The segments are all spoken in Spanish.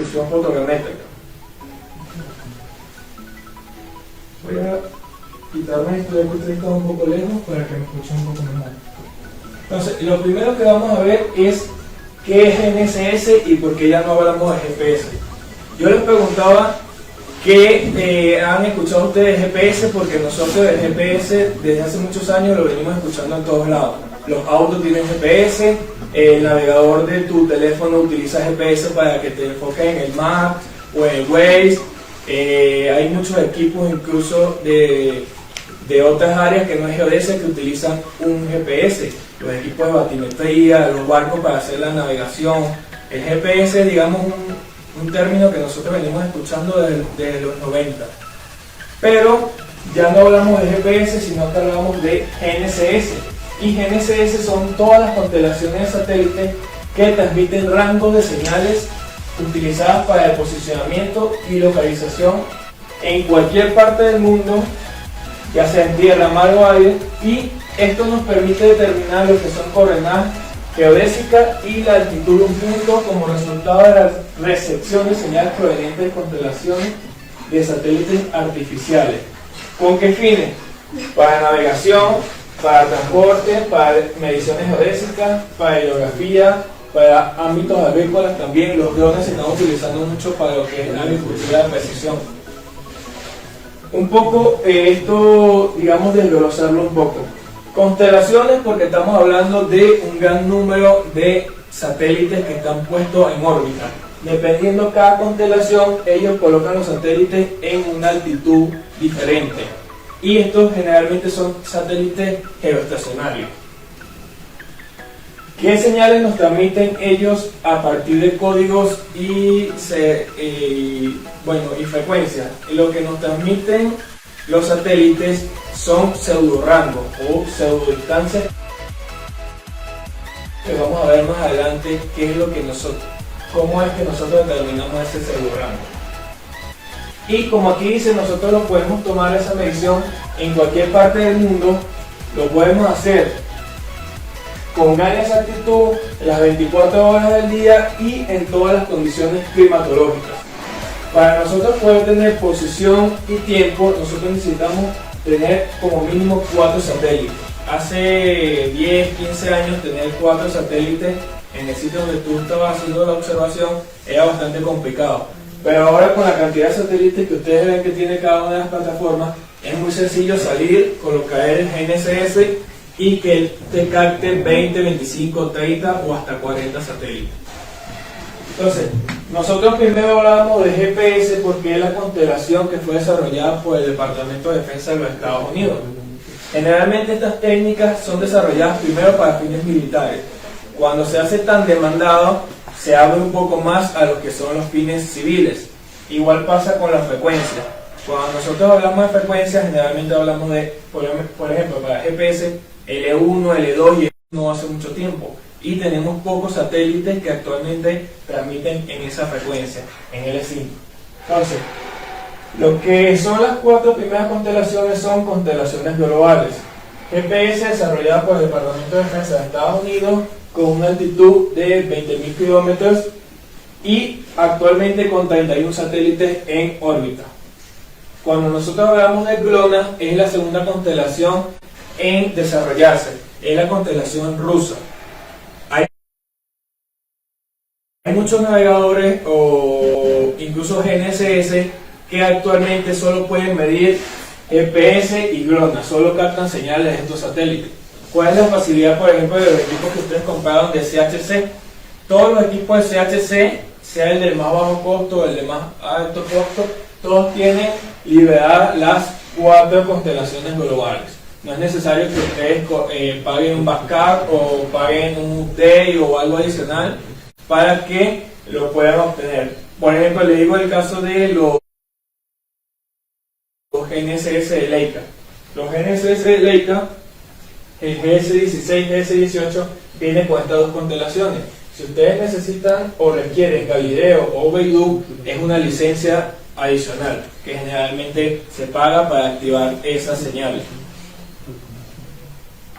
discusión fotogramétrica. Voy a quitarme esto, ya que usted está un poco lejos para que me escuchen un poco mejor. Entonces, lo primero que vamos a ver es qué es GNSS y por qué ya no hablamos de GPS. Yo les preguntaba que han escuchado ustedes GPS, porque nosotros el GPS desde hace muchos años lo venimos escuchando en todos lados. Los autos tienen GPS, el navegador de tu teléfono utiliza GPS para que te enfoques en el Map o en el Waze. Hay muchos equipos incluso de otras áreas que no es geodesia que utilizan un GPS. Los equipos de batimetría, los barcos para hacer la navegación. El GPS es, digamos, un término que nosotros venimos escuchando desde los 90. Pero ya no hablamos de GPS, sino que hablamos de GNSS. Y GNSS son todas las constelaciones de satélites que transmiten rangos de señales utilizadas para el posicionamiento y localización en cualquier parte del mundo, ya sea en tierra, mar o aire, y esto nos permite determinar lo que son coordenadas geodésicas y la altitud de un punto como resultado de la recepción de señales provenientes de constelaciones de satélites artificiales. ¿Con qué fines? Para navegación, para transporte, para mediciones geodésicas, para hidrografía, para ámbitos agrícolas también. Los drones se están utilizando mucho para lo que es la agricultura de precisión. Un poco esto, digamos, desglosarlo un poco. Constelaciones, porque estamos hablando de un gran número de satélites que están puestos en órbita. Dependiendo cada constelación, ellos colocan los satélites en una altitud diferente. Y estos generalmente son satélites geoestacionarios. ¿Qué señales nos transmiten ellos a partir de códigos y frecuencias? Lo que nos transmiten los satélites son pseudorangos o pseudodistancias, que vamos a ver más adelante cómo es que nosotros determinamos ese pseudorango. Y como aquí dice, nosotros lo podemos tomar esa medición en cualquier parte del mundo, lo podemos hacer con gran exactitud las 24 horas del día y en todas las condiciones climatológicas. Para nosotros poder tener posición y tiempo, nosotros necesitamos tener como mínimo 4 satélites. Hace 10, 15 años tener 4 satélites en el sitio donde tú estabas haciendo la observación era bastante complicado. Pero ahora, con la cantidad de satélites que ustedes ven que tiene cada una de las plataformas, es muy sencillo salir, colocar el GNSS y que él te capte 20, 25, 30 o hasta 40 satélites. Entonces, nosotros primero hablábamos de GPS porque es la constelación que fue desarrollada por el Departamento de Defensa de los Estados Unidos. Generalmente estas técnicas son desarrolladas primero para fines militares. Cuando se hace tan demandado, se abre un poco más a lo que son los fines civiles. Igual pasa con la frecuencia. Cuando nosotros hablamos de frecuencia, generalmente hablamos de, por ejemplo, para GPS, L1, L2 y L1 hace mucho tiempo. Y tenemos pocos satélites que actualmente transmiten en esa frecuencia, en L5. Entonces, lo que son las 4 primeras constelaciones son constelaciones globales. GPS desarrollada por el Departamento de Defensa de Estados Unidos con una altitud de 20.000 kilómetros y actualmente con 31 satélites en órbita. Cuando nosotros hablamos de GLONASS, es la segunda constelación en desarrollarse, es la constelación rusa. Hay muchos navegadores o incluso GNSS que actualmente solo pueden medir GPS y GLONASS, solo captan señales de estos satélites. ¿Cuál es la facilidad, por ejemplo, de los equipos que ustedes compraron de CHC? Todos los equipos de CHC, sea el de más bajo costo o el de más alto costo, todos tienen liberadas las 4 constelaciones globales. No es necesario que ustedes paguen un backup o paguen un update o algo adicional para que lo puedan obtener. Por ejemplo, les digo el caso de los GNSS de Leica. Los GNSS de Leica, el GS16, GS18, viene con estas 2 constelaciones. Si ustedes necesitan o requieren Galileo o Beidou, es una licencia adicional que generalmente se paga para activar esas señales.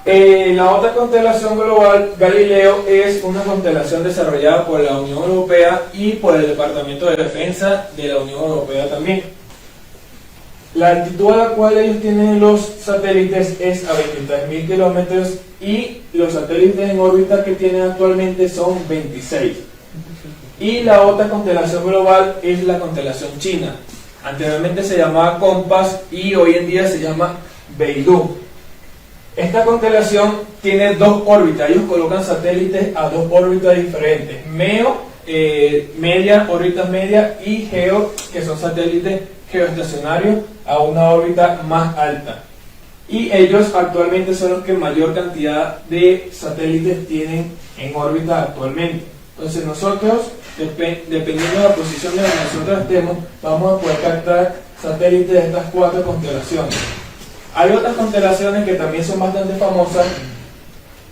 La otra constelación global, Galileo, es una constelación desarrollada por la Unión Europea y por el Departamento de Defensa de la Unión Europea también. La altitud a la cual ellos tienen los satélites es a 23.000 kilómetros y los satélites en órbita que tienen actualmente son 26. Y la otra constelación global es la constelación china. Anteriormente se llamaba Compass y hoy en día se llama Beidou. Esta constelación tiene dos órbitas. Ellos colocan satélites a dos órbitas diferentes. MEO, órbitas media, y GEO, que son satélites geoestacionarios a una órbita más alta. Y ellos actualmente son los que mayor cantidad de satélites tienen en órbita actualmente. Entonces nosotros, dependiendo de la posición de la que nosotros estemos, vamos a poder captar satélites de estas cuatro constelaciones. Hay otras constelaciones que también son bastante famosas,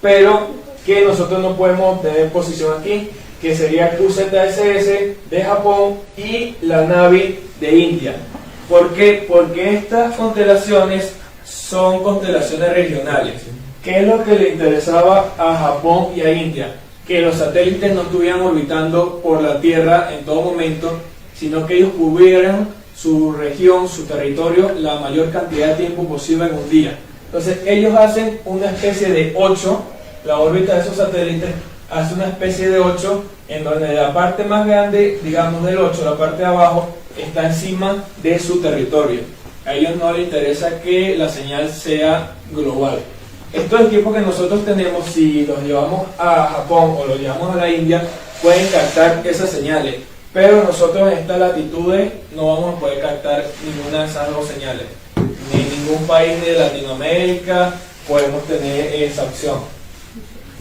pero que nosotros no podemos tener posición aquí, que sería QZSS de Japón y la Navi de India. ¿Por qué? Porque estas constelaciones son constelaciones regionales. ¿Qué es lo que le interesaba a Japón y a India? Que los satélites no estuvieran orbitando por la Tierra en todo momento, sino que ellos cubrieran su región, su territorio, la mayor cantidad de tiempo posible en un día. Entonces ellos hacen una especie de 8, la órbita de esos satélites hace una especie de 8, en donde la parte más grande, digamos del 8, la parte de abajo, está encima de su territorio. A ellos no les interesa que la señal sea global. Estos equipos que nosotros tenemos, si los llevamos a Japón o los llevamos a la India, pueden captar esas señales, pero nosotros en estas latitudes no vamos a poder captar ninguna de esas dos señales. Ni en ningún país de Latinoamérica podemos tener esa opción.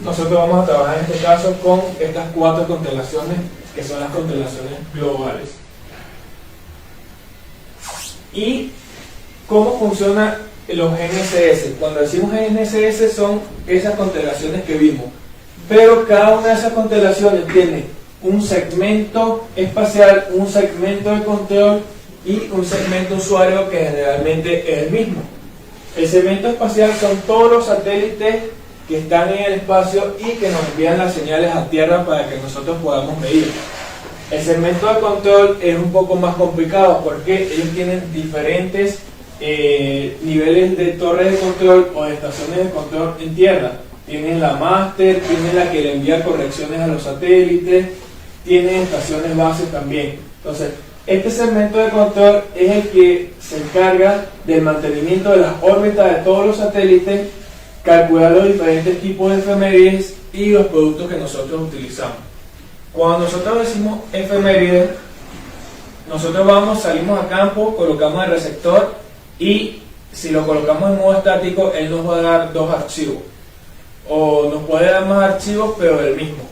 Nosotros vamos a trabajar en este caso con estas cuatro constelaciones, que son las constelaciones globales. ¿Y cómo funciona los GNSS? Cuando decimos GNSS son esas constelaciones que vimos, pero cada una de esas constelaciones tiene un segmento espacial, un segmento de control y un segmento usuario que generalmente es el mismo. El segmento espacial son todos los satélites que están en el espacio y que nos envían las señales a Tierra para que nosotros podamos medir. El segmento de control es un poco más complicado porque ellos tienen diferentes niveles de torres de control o de estaciones de control en Tierra. Tienen la máster, tienen la que le envía correcciones a los satélites, tienen estaciones base también. Entonces, este segmento de control es el que se encarga del mantenimiento de las órbitas de todos los satélites, calcular los diferentes tipos de efemérides y los productos que nosotros utilizamos. Cuando nosotros decimos efemérides, nosotros salimos a campo, colocamos el receptor y si lo colocamos en modo estático, él nos va a dar dos archivos. O nos puede dar más archivos, pero del mismo.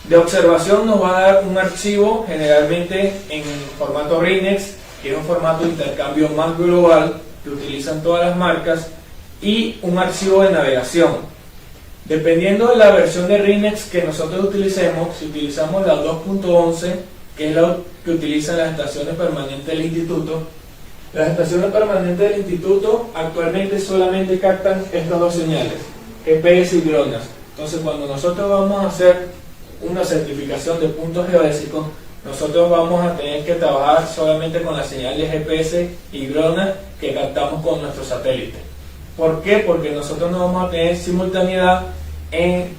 De observación nos va a dar un archivo generalmente en formato RINEX, que es un formato de intercambio más global que utilizan todas las marcas, y un archivo de navegación. Dependiendo de la versión de RINEX que nosotros utilicemos, si utilizamos la 2.11, que es la que utilizan las estaciones permanentes del instituto, las estaciones permanentes del instituto actualmente solamente captan estas dos señales, GPS y GLONASS. Entonces cuando nosotros vamos a hacer una certificación de puntos geodésicos, nosotros vamos a tener que trabajar solamente con las señales GPS y GLONASS que captamos con nuestros satélites. ¿Por qué? Porque nosotros no vamos a tener simultaneidad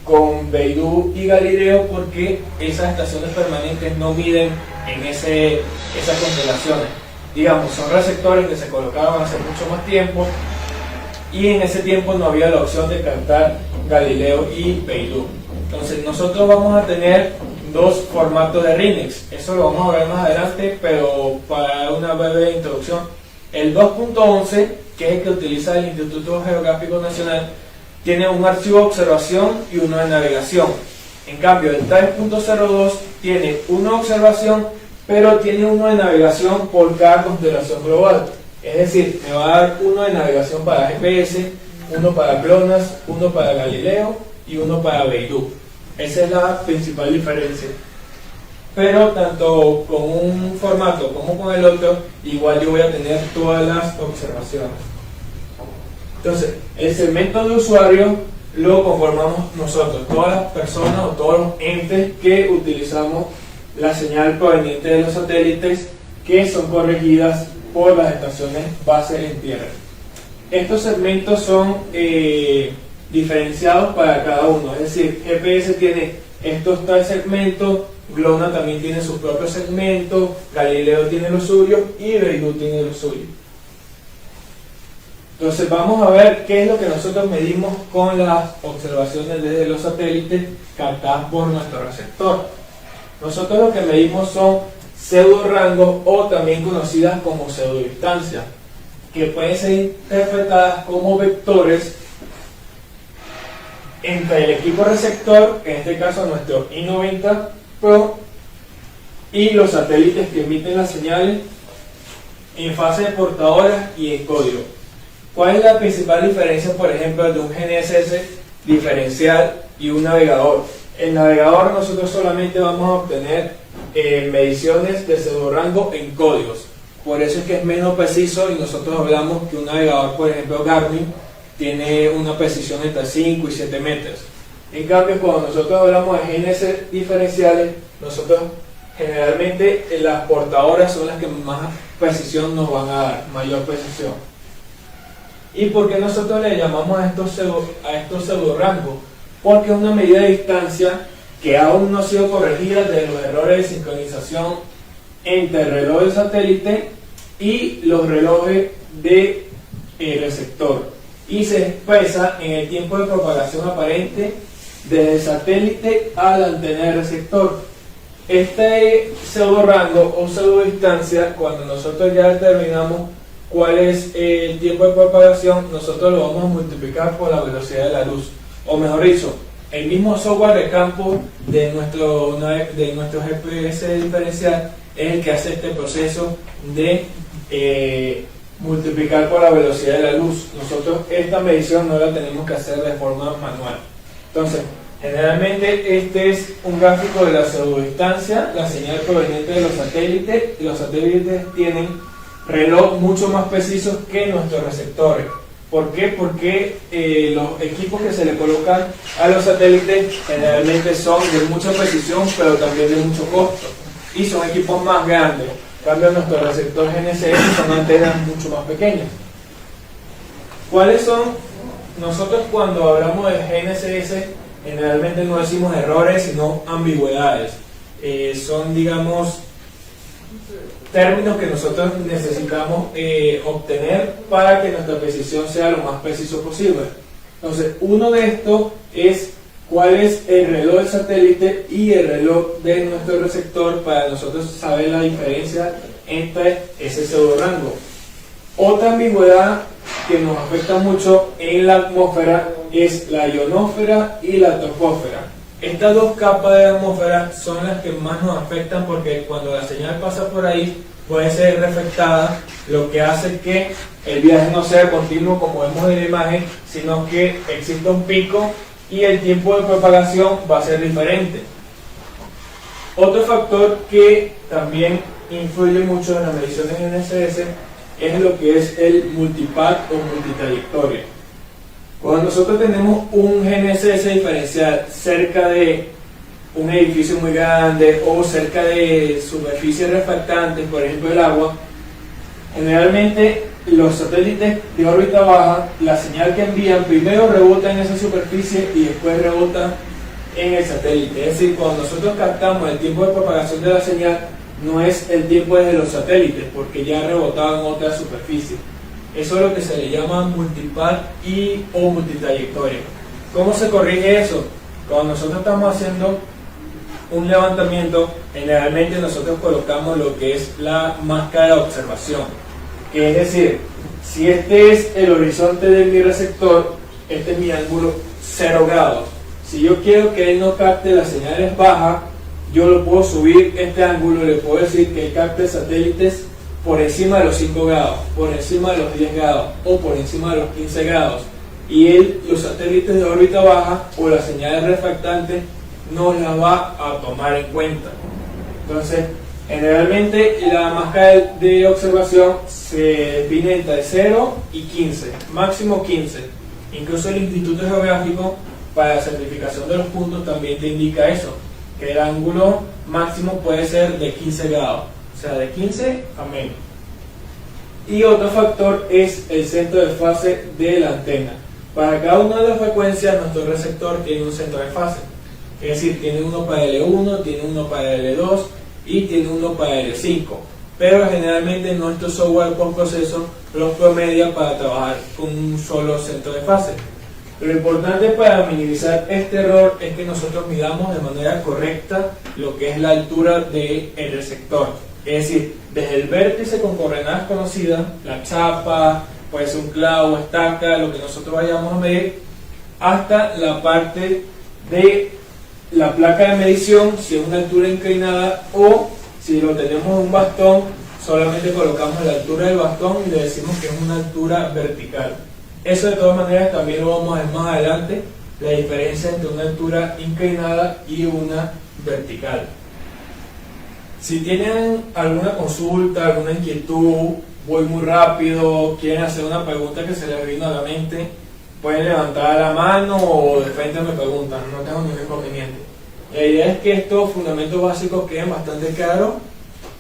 con Beidou y Galileo, porque esas estaciones permanentes no miden en esas constelaciones. Digamos, son receptores que se colocaban hace mucho más tiempo y en ese tiempo no había la opción de captar Galileo y Beidou. Entonces nosotros vamos a tener dos formatos de RINEX. Eso lo vamos a ver más adelante, pero para una breve introducción, el 2.11, que es el que utiliza el Instituto Geográfico Nacional, tiene un archivo de observación y uno de navegación. En cambio, el 3.02 tiene uno de observación, pero tiene uno de navegación por cada constelación global. Es decir, me va a dar uno de navegación para GPS, uno para GLONASS, uno para Galileo y uno para Beidou. Esa es la principal diferencia. Pero tanto con un formato como con el otro, igual yo voy a tener todas las observaciones. Entonces, el segmento de usuario lo conformamos nosotros, todas las personas o todos los entes que utilizamos la señal proveniente de los satélites que son corregidas por las estaciones base en tierra. Estos segmentos son diferenciados para cada uno, es decir, GPS tiene estos tres segmentos, GLONASS también tiene sus propios segmentos, Galileo tiene los suyos y Beidou tiene los suyos. Entonces vamos a ver qué es lo que nosotros medimos con las observaciones desde los satélites captadas por nuestro receptor. Nosotros lo que medimos son pseudorangos o también conocidas como pseudodistancias, que pueden ser interpretadas como vectores entre el equipo receptor, en este caso nuestro i90 Pro, y los satélites que emiten las señales en fase de portadoras y en código. ¿Cuál es la principal diferencia, por ejemplo, de un GNSS diferencial y un navegador? El navegador nosotros solamente vamos a obtener mediciones de pseudorango en códigos, por eso es que es menos preciso, y nosotros hablamos que un navegador, por ejemplo Garmin, tiene una precisión entre 5 y 7 metros. En cambio, cuando nosotros hablamos de GNSS diferenciales, nosotros generalmente las portadoras son las que más precisión nos van a dar, mayor precisión. ¿Y por qué nosotros le llamamos a estos pseudorangos? Porque es una medida de distancia que aún no ha sido corregida de los errores de sincronización entre el reloj del satélite y los relojes del receptor, y se expresa en el tiempo de propagación aparente desde el satélite a la antena del receptor. Este pseudorango o pseudodistancia, cuando nosotros ya determinamos cuál es el tiempo de propagación, nosotros lo vamos a multiplicar por la velocidad de la luz, o mejor dicho, el mismo software de campo de nuestro GPS diferencial es el que hace este proceso de multiplicar por la velocidad de la luz. Nosotros esta medición no la tenemos que hacer de forma manual. Entonces, generalmente este es un gráfico de la pseudodistancia, la señal proveniente de los satélites, y los satélites tienen reloj mucho más precisos que nuestros receptores. ¿Por qué? Porque los equipos que se le colocan a los satélites generalmente son de mucha precisión, pero también de mucho costo, y son equipos más grandes. En cambio, nuestros receptores GNSS son antenas mucho más pequeñas. ¿Cuáles son? Nosotros cuando hablamos de GNSS generalmente no decimos errores, sino ambigüedades. Son, digamos, términos que nosotros necesitamos obtener para que nuestra precisión sea lo más preciso posible. Entonces, uno de estos es cuál es el reloj del satélite y el reloj de nuestro receptor, para nosotros saber la diferencia entre ese pseudorango. Otra ambigüedad que nos afecta mucho en la atmósfera es la ionosfera y la troposfera. Estas dos capas de atmósfera son las que más nos afectan, porque cuando la señal pasa por ahí puede ser reflectada, lo que hace que el viaje no sea continuo como vemos en la imagen, sino que exista un pico y el tiempo de propagación va a ser diferente. Otro factor que también influye mucho en las mediciones GNSS es lo que es el multipath o multitrayectoria. Cuando nosotros tenemos un GNSS diferencial cerca de un edificio muy grande o cerca de superficies refractantes, por ejemplo el agua, generalmente los satélites de órbita baja, la señal que envían primero rebota en esa superficie y después rebota en el satélite. Es decir, cuando nosotros captamos el tiempo de propagación de la señal, no es el tiempo desde los satélites, porque ya ha rebotado en otra superficie. Eso es lo que se le llama multipath y o multitrayectoria. ¿Cómo se corrige eso? Cuando nosotros estamos haciendo un levantamiento, generalmente nosotros colocamos lo que es la máscara de observación, que es decir, si este es el horizonte de mi receptor, este es mi ángulo 0 grados. Si yo quiero que él no capte las señales bajas, yo lo puedo subir este ángulo, le puedo decir que él capte satélites por encima de los 5 grados, por encima de los 10 grados o por encima de los 15 grados, y los satélites de órbita baja o las señales refractantes no las va a tomar en cuenta. Entonces, generalmente la máscara de observación se define entre 0 y 15, máximo 15. Incluso el Instituto Geográfico para la certificación de los puntos también te indica eso, que el ángulo máximo puede ser de 15 grados, o sea, de 15 a menos. Y otro factor es el centro de fase de la antena. Para cada una de las frecuencias, nuestro receptor tiene un centro de fase. Es decir, tiene uno para L1, tiene uno para L2 y tiene uno para L5. Pero generalmente nuestro software por proceso los promedia para trabajar con un solo centro de fase. Lo importante para minimizar este error es que nosotros midamos de manera correcta lo que es la altura del receptor. Es decir, desde el vértice con coordenadas conocidas, la chapa, puede ser un clavo, estaca, lo que nosotros vayamos a medir, hasta la parte de la placa de medición, si es una altura inclinada, o si lo tenemos en un bastón, solamente colocamos la altura del bastón y le decimos que es una altura vertical. Eso de todas maneras también lo vamos a ver más adelante, la diferencia entre una altura inclinada y una vertical. Si tienen alguna consulta, alguna inquietud, voy muy rápido, quieren hacer una pregunta que se les vino a la mente, pueden levantar la mano o de frente me preguntan, no tengo ningún inconveniente. La idea es que estos fundamentos básicos queden bastante claros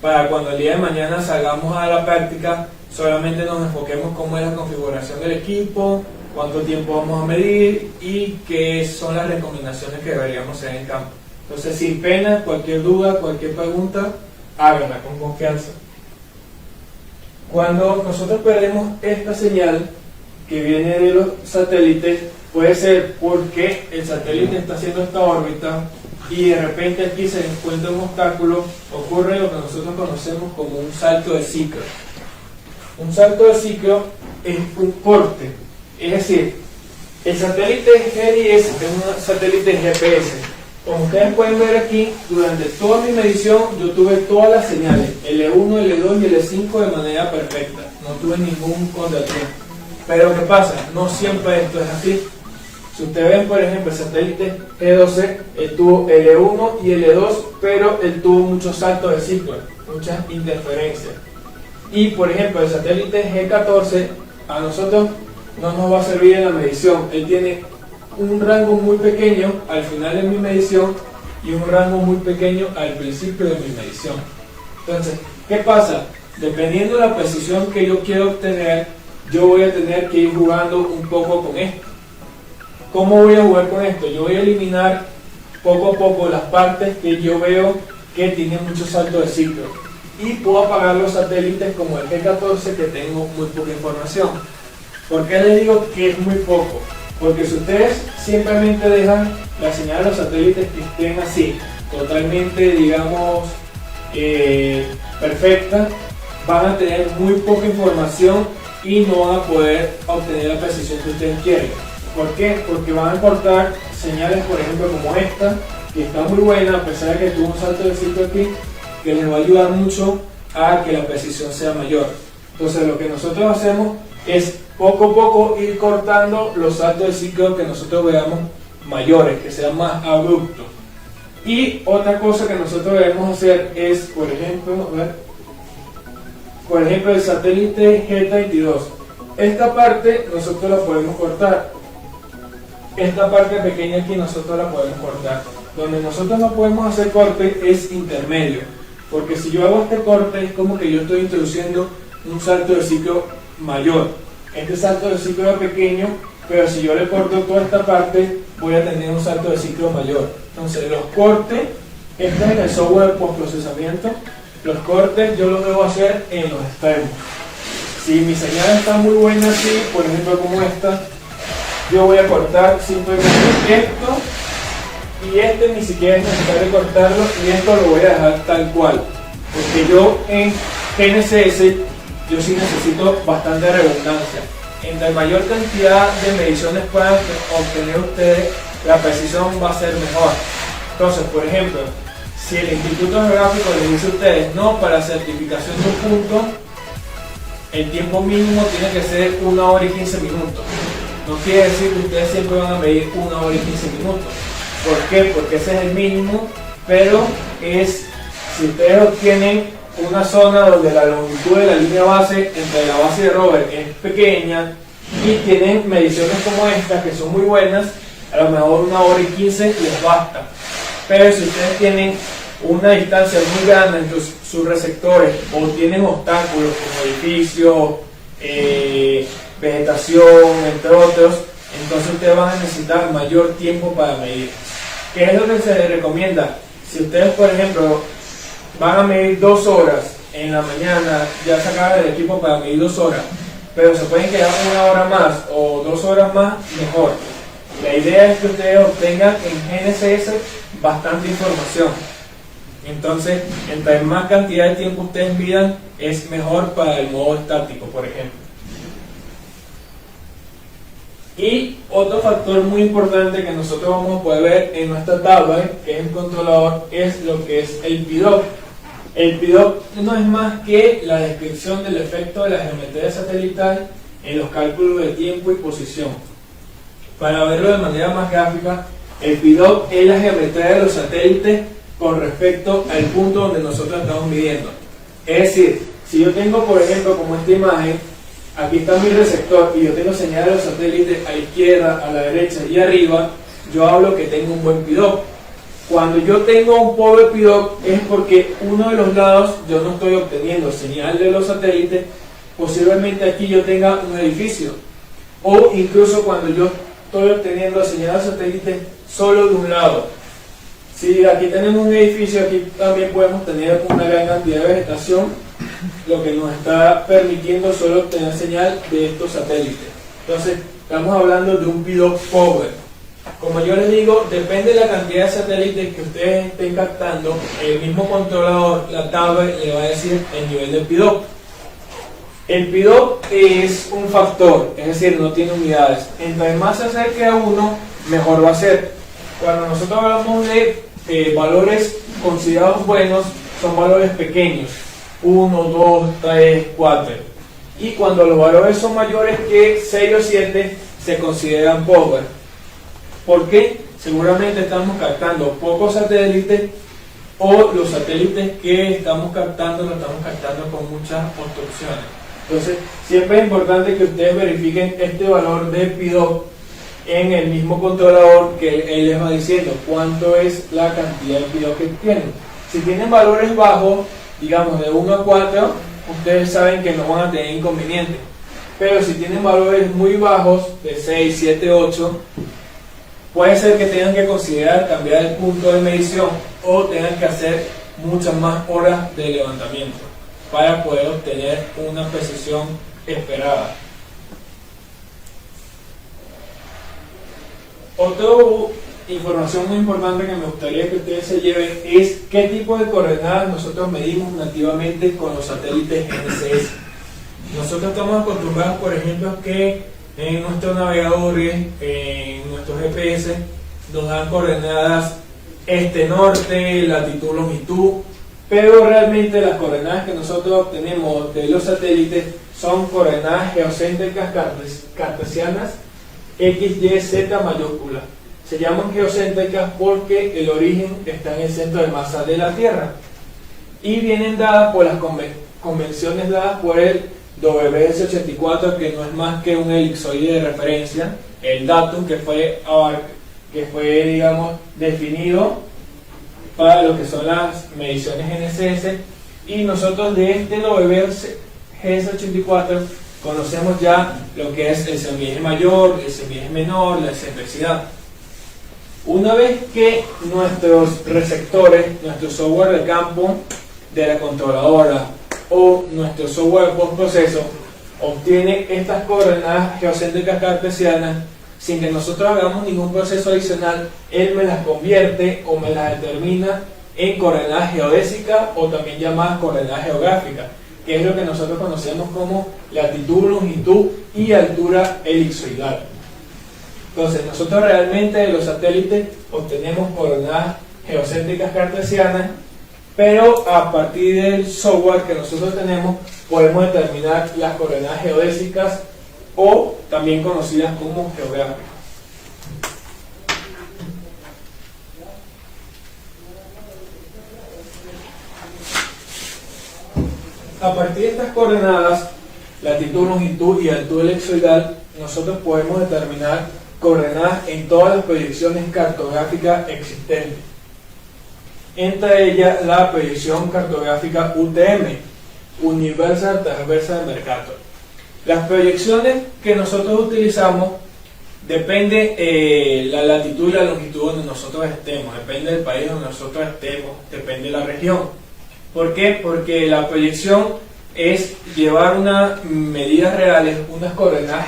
para cuando el día de mañana salgamos a la práctica, solamente nos enfoquemos cómo es la configuración del equipo, cuánto tiempo vamos a medir y qué son las recomendaciones que deberíamos hacer en campo. Entonces, sin pena, cualquier duda, cualquier pregunta, háganla con confianza. Cuando nosotros perdemos esta señal que viene de los satélites, puede ser porque el satélite está haciendo esta órbita y de repente aquí se encuentra un obstáculo, ocurre lo que nosotros conocemos como un salto de ciclo. Un salto de ciclo es un corte, es decir, el satélite G10 es un satélite GPS. Como ustedes pueden ver aquí, durante toda mi medición yo tuve todas las señales, L1, L2 y L5 de manera perfecta, no tuve ningún contratiempo. Pero ¿qué pasa? No siempre esto es así. Si ustedes ven, por ejemplo, el satélite G12, él tuvo L1 y L2, pero él tuvo muchos saltos de ciclo, muchas interferencias. Y por ejemplo, el satélite G14 a nosotros no nos va a servir en la medición. Él tiene un rango muy pequeño al final de mi medición y un rango muy pequeño al principio de mi medición. Entonces, ¿qué pasa? Dependiendo de la precisión que yo quiero obtener, yo voy a tener que ir jugando un poco con esto. ¿Cómo voy a jugar con esto? Yo voy a eliminar poco a poco las partes que yo veo que tienen muchos saltos de ciclo y puedo apagar los satélites como el G14 que tengo muy poca información. ¿Por qué les digo que es muy poco? Porque si ustedes simplemente dejan la señal de los satélites que estén así, totalmente, digamos, perfecta, van a tener muy poca información y no van a poder obtener la precisión que ustedes quieren. ¿Por qué? Porque van a cortar señales, por ejemplo, como esta, que está muy buena, a pesar de que tuvo un salto de ciclo aquí, que les va a ayudar mucho a que la precisión sea mayor. Entonces, lo que nosotros hacemos es poco a poco ir cortando los saltos de ciclo que nosotros veamos mayores, que sean más abruptos. Y otra cosa que nosotros debemos hacer es, por ejemplo, el satélite G32. Esta parte nosotros la podemos cortar. Esta parte pequeña aquí nosotros la podemos cortar. Donde nosotros no podemos hacer corte es intermedio. Porque si yo hago este corte es como que yo estoy introduciendo un salto de ciclo mayor. Este salto de ciclo es pequeño, pero si yo le corto toda esta parte, voy a tener un salto de ciclo mayor. Entonces los cortes, este es en el software postprocesamiento, los cortes yo los debo hacer en los extremos. Si mi señal está muy buena así, por ejemplo como esta, yo voy a cortar simplemente esto, y este ni siquiera es necesario cortarlo, y esto lo voy a dejar tal cual. Porque yo en GNSS, yo sí necesito bastante redundancia. Entre mayor cantidad de mediciones puedan obtener ustedes, la precisión va a ser mejor. Entonces, por ejemplo, si el Instituto Geográfico les dice a ustedes, no, para certificación de un punto, el tiempo mínimo tiene que ser 1 hora y 15 minutos. No quiere decir que ustedes siempre van a medir 1 hora y 15 minutos. ¿Por qué? Porque ese es el mínimo, pero es, si ustedes obtienen una zona donde la longitud de la línea base entre la base de rover es pequeña y tienen mediciones como estas que son muy buenas, a lo mejor 1 hora y 15 les basta. Pero si ustedes tienen una distancia muy grande entre sus receptores o tienen obstáculos como edificios, vegetación, entre otros, entonces ustedes van a necesitar mayor tiempo para medir. ¿Qué es lo que se recomienda? Si ustedes, por ejemplo, van a medir 2 horas en la mañana, ya sacaron el equipo para medir 2 horas, pero se pueden quedar 1 hora más o 2 horas más, mejor. La idea es que ustedes obtengan en GNSS bastante información. Entonces, entre más cantidad de tiempo ustedes midan, es mejor para el modo estático, por ejemplo. Y otro factor muy importante que nosotros vamos a poder ver en nuestra tabla, que es el controlador, es lo que es el PIDOC. El PIDOC no es más que la descripción del efecto de la geometría satelital en los cálculos de tiempo y posición. Para verlo de manera más gráfica, el PIDOC es la geometría de los satélites con respecto al punto donde nosotros estamos midiendo. Es decir, si yo tengo, por ejemplo, como esta imagen, aquí está mi receptor y yo tengo señal de los satélites a la izquierda, a la derecha y arriba, yo hablo que tengo un buen PIDOC. Cuando yo tengo un pobre PIDOC es porque uno de los lados yo no estoy obteniendo señal de los satélites, posiblemente aquí yo tenga un edificio, o incluso cuando yo estoy obteniendo señal de satélite solo de un lado. Si aquí tenemos un edificio, aquí también podemos tener una gran cantidad de vegetación, lo que nos está permitiendo solo obtener señal de estos satélites. Entonces, estamos hablando de un PIDOC pobre. Como yo les digo, depende de la cantidad de satélites que ustedes estén captando, el mismo controlador, la tablet, le va a decir el nivel del PIDOC. El PIDOC es un factor, es decir, no tiene unidades. Entre más se acerque a 1, mejor va a ser. Cuando nosotros hablamos de valores considerados buenos, son valores pequeños, 1, 2, 3, 4. Y cuando los valores son mayores que 6 o 7, se consideran pobres. ¿Por qué? Seguramente estamos captando pocos satélites, o los satélites que estamos captando los estamos captando con muchas obstrucciones. Entonces, siempre es importante que ustedes verifiquen este valor de PIDOC en el mismo controlador, que él les va diciendo cuánto es la cantidad de PIDOC que tienen. Si tienen valores bajos, digamos de 1 a 4, ustedes saben que no van a tener inconvenientes. Pero si tienen valores muy bajos, de 6, 7, 8, puede ser que tengan que considerar cambiar el punto de medición o tengan que hacer muchas más horas de levantamiento para poder obtener una precisión esperada. Otra información muy importante que me gustaría que ustedes se lleven es qué tipo de coordenadas nosotros medimos nativamente con los satélites GNSS. Nosotros estamos acostumbrados, por ejemplo, que en nuestros navegadores, en nuestros GPS, nos dan coordenadas este-norte, latitud, longitud, pero realmente las coordenadas que nosotros obtenemos de los satélites son coordenadas geocéntricas cartesianas X, Y, Z mayúscula. Se llaman geocéntricas porque el origen está en el centro de masa de la Tierra y vienen dadas por las convenciones dadas por el WS84, que no es más que un elipsoide de referencia, el datum que fue digamos definido para lo que son las mediciones GNSS, y nosotros de este WS84 conocemos ya lo que es el semieje mayor, el semieje menor, la excentricidad. Una vez que nuestros receptores, nuestro software de campo de la controladora o nuestro software postproceso obtiene estas coordenadas geocéntricas cartesianas, sin que nosotros hagamos ningún proceso adicional, él me las convierte o me las determina en coordenadas geodésicas, o también llamadas coordenadas geográficas, que es lo que nosotros conocemos como latitud, longitud y altura elipsoidal. Entonces, nosotros realmente de los satélites obtenemos coordenadas geocéntricas cartesianas, pero a partir del software que nosotros tenemos podemos determinar las coordenadas geodésicas, o también conocidas como geográficas. A partir de estas coordenadas, latitud, longitud y altura elipsoidal, nosotros podemos determinar coordenadas en todas las proyecciones cartográficas existentes. Entre ellas la proyección cartográfica UTM, Universal Transversal Mercator. Las proyecciones que nosotros utilizamos depende la latitud y la longitud donde nosotros estemos, depende del país donde nosotros estemos, depende de la región. ¿Por qué? Porque la proyección es llevar unas medidas reales, unas coordenadas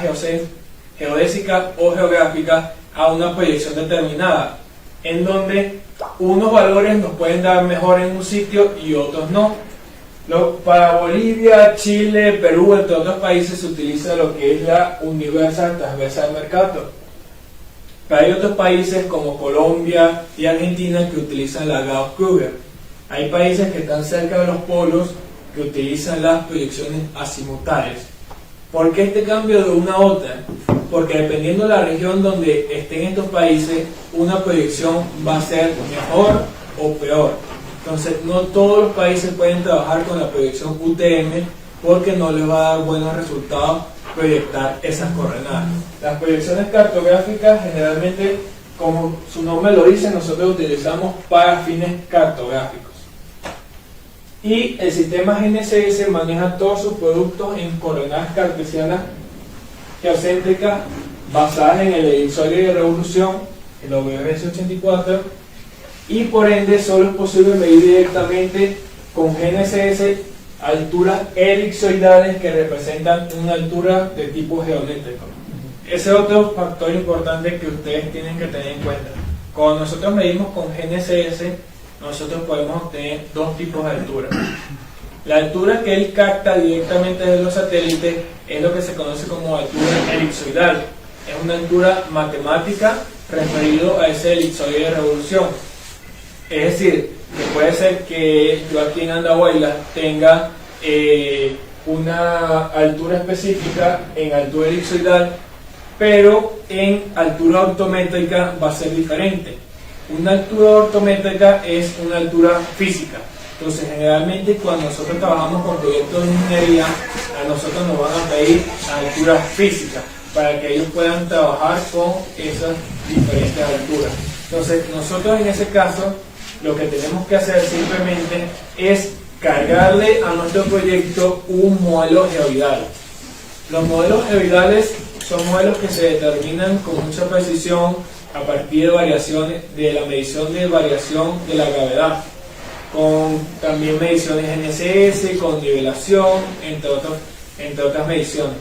geodésicas o geográficas a una proyección determinada, en donde unos valores nos pueden dar mejor en un sitio y otros no. Para Bolivia, Chile, Perú, entre otros países se utiliza lo que es la Universal Transversal Mercator. Pero hay otros países como Colombia y Argentina que utilizan la Gauss-Kruger. Hay países que están cerca de los polos que utilizan las proyecciones azimutales. ¿Por qué este cambio de una a otra? Porque dependiendo de la región donde estén estos países, una proyección va a ser mejor o peor. Entonces, no todos los países pueden trabajar con la proyección UTM porque no les va a dar buenos resultados proyectar esas coordenadas. Las proyecciones cartográficas generalmente, como su nombre lo dice, nosotros utilizamos para fines cartográficos. Y el sistema GNSS maneja todos sus productos en coordenadas cartesianas geocéntricas basadas en el elipsoide de revolución, el WRS-84, y por ende solo es posible medir directamente con GNSS alturas elipsoidales que representan una altura de tipo geométrico. Ese es otro factor importante que ustedes tienen que tener en cuenta. Cuando nosotros medimos con GNSS, nosotros podemos obtener dos tipos de altura. La altura que él capta directamente de los satélites es lo que se conoce como altura elipsoidal. Es una altura matemática referido a ese elipsoide de revolución. Es decir, que puede ser que yo aquí en Andahuaylas tenga una altura específica en altura elipsoidal, pero en altura ortométrica va a ser diferente. Una altura ortométrica es una altura física. Entonces, generalmente cuando nosotros trabajamos con proyectos de ingeniería, a nosotros nos van a pedir alturas físicas para que ellos puedan trabajar con esas diferentes alturas. Entonces, nosotros en ese caso, lo que tenemos que hacer simplemente es cargarle a nuestro proyecto un modelo geoidal. Los modelos geoidales son modelos que se determinan con mucha precisión a partir de variaciones de la medición de variación de la gravedad, con también mediciones GNSS, con nivelación, entre otras mediciones.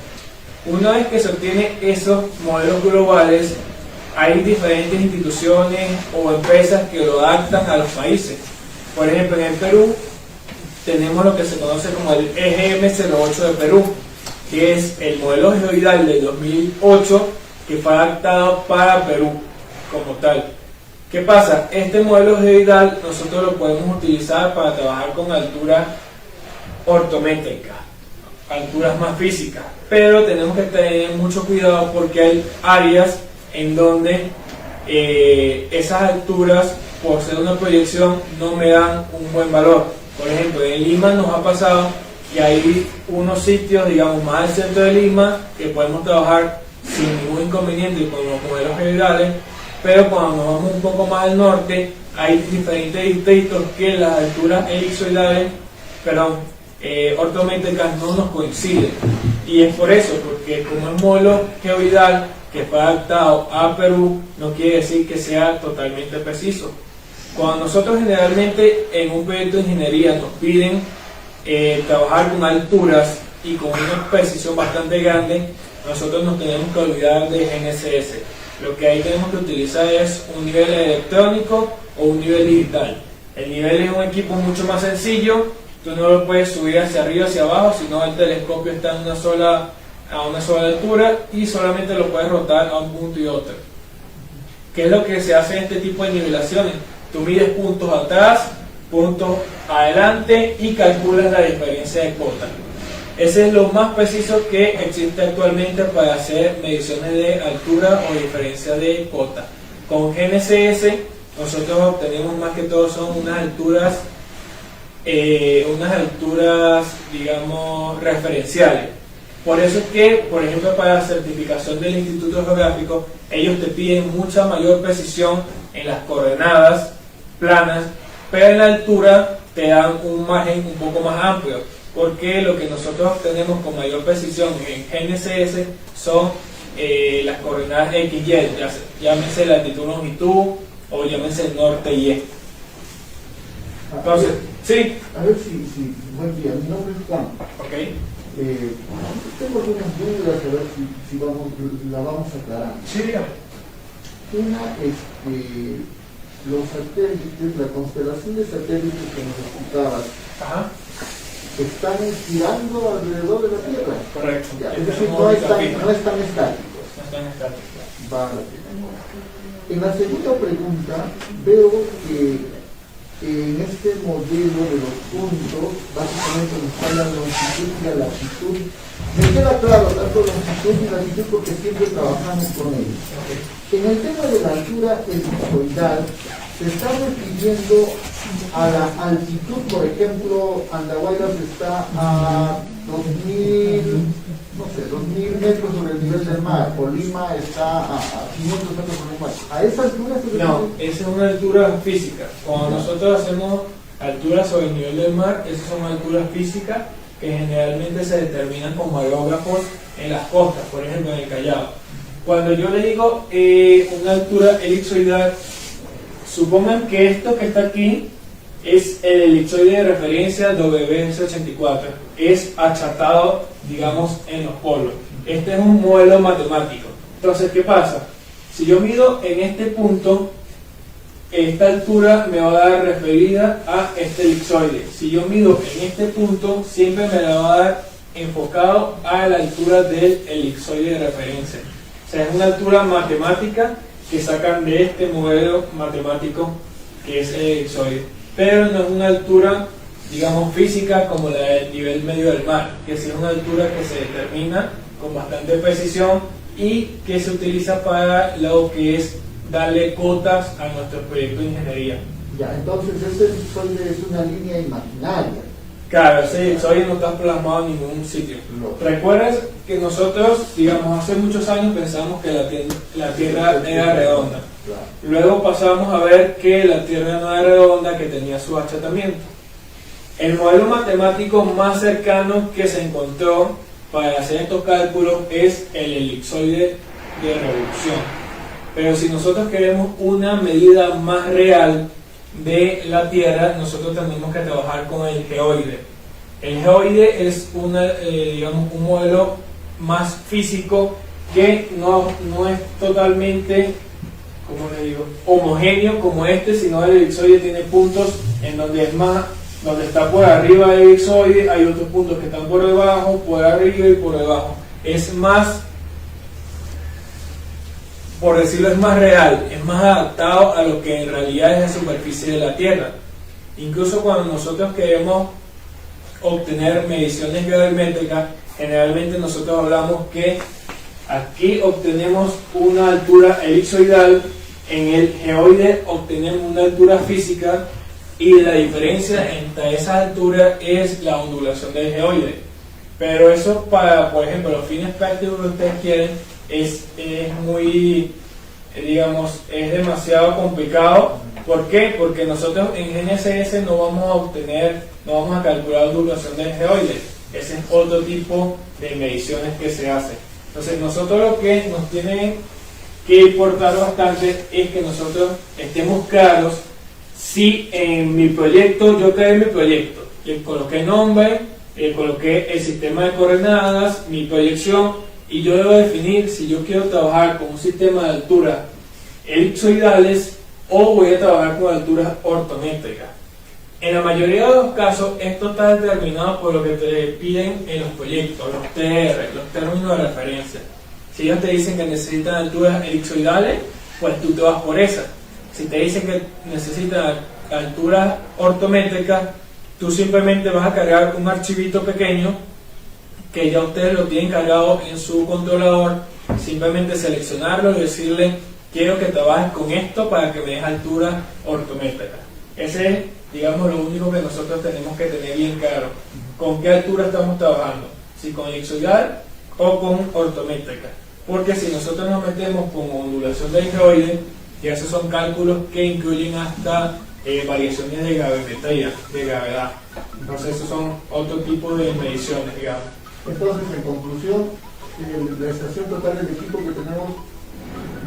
Una vez que se obtienen esos modelos globales, hay diferentes instituciones o empresas que lo adaptan a los países. Por ejemplo, en el Perú tenemos lo que se conoce como el EGM08 de Perú, que es el modelo geoidal del 2008 que fue adaptado para Perú como tal. ¿Qué pasa? Este modelo geoidal nosotros lo podemos utilizar para trabajar con alturas ortométricas, alturas más físicas, pero tenemos que tener mucho cuidado porque hay áreas en donde esas alturas, por ser una proyección, no me dan un buen valor. Por ejemplo, en Lima nos ha pasado que hay unos sitios, digamos, más al centro de Lima, que podemos trabajar sin ningún inconveniente con los modelos geoidales, pero cuando nos vamos un poco más al norte, hay diferentes distritos que las alturas elipsoidales, ortométricas no nos coinciden. Y es por eso, porque como es modelo geoidal que fue adaptado a Perú, no quiere decir que sea totalmente preciso. Cuando nosotros generalmente en un proyecto de ingeniería nos piden trabajar con alturas y con una precisión bastante grande, nosotros nos tenemos que olvidar de GNSS. Lo que ahí tenemos que utilizar es un nivel electrónico o un nivel digital. El nivel es un equipo mucho más sencillo, tú no lo puedes subir hacia arriba o hacia abajo, sino el telescopio está a una sola altura y solamente lo puedes rotar a un punto y otro. ¿Qué es lo que se hace en este tipo de nivelaciones? Tú mides puntos atrás, puntos adelante y calculas la diferencia de cota. Ese es lo más preciso que existe actualmente para hacer mediciones de altura o diferencia de cota. Con GNSS nosotros obtenemos más que todo son unas alturas digamos referenciales. Por eso es que, por ejemplo, para la certificación del Instituto Geográfico, ellos te piden mucha mayor precisión en las coordenadas planas, pero en la altura te dan un margen un poco más amplio, porque lo que nosotros obtenemos con mayor precisión en GNSS son las coordenadas X, Y, llámese latitud, longitud, o llámese norte y este. Entonces, sí. A ver si buen día, mi nombre es Juan. Ok. Tengo algunas dudas, a ver si la vamos aclarando. Sí, dígame. Una, los satélites, la constelación de satélites que nos explicabas, Ajá. están girando alrededor de la Tierra. Correcto. Ya, es decir, no están estáticos. No están estáticos. Vale. En la segunda pregunta, veo que en este modelo de los puntos, básicamente nos está la longitud y la latitud. Me queda claro tanto longitud y latitud porque siempre trabajamos con ellos. En el tema de la altura elipsoidal, se está refiriendo a la altitud, por ejemplo, Andahuaylas está a 2.000 metros sobre el nivel del mar, o Lima está a 500 metros sobre el mar. ¿A esa altura se refiere? No, esa es una altura física. Cuando nosotros hacemos alturas sobre el nivel del mar, esas son alturas físicas que generalmente se determinan con mareógrafos en las costas, por ejemplo en el Callao. Cuando yo le digo una altura elipsoidal, supongan que esto que está aquí es el elipsoide de referencia WS84, es achatado, digamos, en los polos. Este es un modelo matemático. Entonces, ¿qué pasa? Si yo mido en este punto, esta altura me va a dar referida a este elipsoide. Si yo mido en este punto, siempre me la va a dar enfocado a la altura del elipsoide de referencia. O sea, es una altura matemática que sacan de este modelo matemático que es el elipsoide. Pero no es una altura, digamos, física como la del nivel medio del mar, que sí es una altura que se determina con bastante precisión y que se utiliza para lo que es darle cotas a nuestros proyectos de ingeniería. Ya, entonces ese elipsoide es una línea imaginaria. Claro, ese elipsoide no está plasmado en ningún sitio. No. ¿Recuerdas que nosotros, digamos, hace muchos años pensábamos que la Tierra era redonda? Claro. Luego pasamos a ver que la Tierra no era redonda, que tenía su achatamiento. El modelo matemático más cercano que se encontró para hacer estos cálculos es el elipsoide de revolución. Pero si nosotros queremos una medida más real de la Tierra, nosotros tenemos que trabajar con el geoide. El geoide es digamos, un modelo más físico que no es totalmente, ¿cómo le digo?, homogéneo como este, sino el elipsoide tiene puntos en donde es más, donde está por arriba del elipsoide, hay otros puntos que están por debajo, por arriba y por debajo. Es más, por decirlo, es más real, es más adaptado a lo que en realidad es la superficie de la Tierra. Incluso cuando nosotros queremos obtener mediciones geométricas, generalmente nosotros hablamos que aquí obtenemos una altura elipsoidal, en el geoide obtenemos una altura física y la diferencia entre esas alturas es la ondulación del geoide. Pero eso para, por ejemplo, los fines prácticos que ustedes quieren es muy, digamos, es demasiado complicado. ¿Por qué? Porque nosotros en GNSS no vamos a calcular la ondulación del geoide. Ese es otro tipo de mediciones que se hacen. Entonces nosotros lo que nos tiene que importar bastante es que nosotros estemos claros si en mi proyecto, yo creé mi proyecto, le coloqué nombre, coloqué el sistema de coordenadas, mi proyección, y yo debo definir si yo quiero trabajar con un sistema de alturas elipsoidales o voy a trabajar con alturas ortométricas. En la mayoría de los casos esto está determinado por lo que te piden en los proyectos, los TR, los términos de referencia. Si ellos te dicen que necesitan alturas elipsoidales, pues tú te vas por esas. Si te dicen que necesitan alturas ortométricas, tú simplemente vas a cargar un archivito pequeño que ya ustedes lo tienen cargado en su controlador, simplemente seleccionarlo y decirle quiero que trabajes con esto para que me des alturas ortométricas. Ese es, digamos, lo único que nosotros tenemos que tener bien claro, con qué altura estamos trabajando, si con elipsoidal o con ortométrica, porque si nosotros nos metemos con ondulación del geoide, ya esos son cálculos que incluyen hasta variaciones de gravimetría, de gravedad. Entonces esos son otro tipo de mediciones, digamos. Entonces, en conclusión, la estación total del equipo que tenemos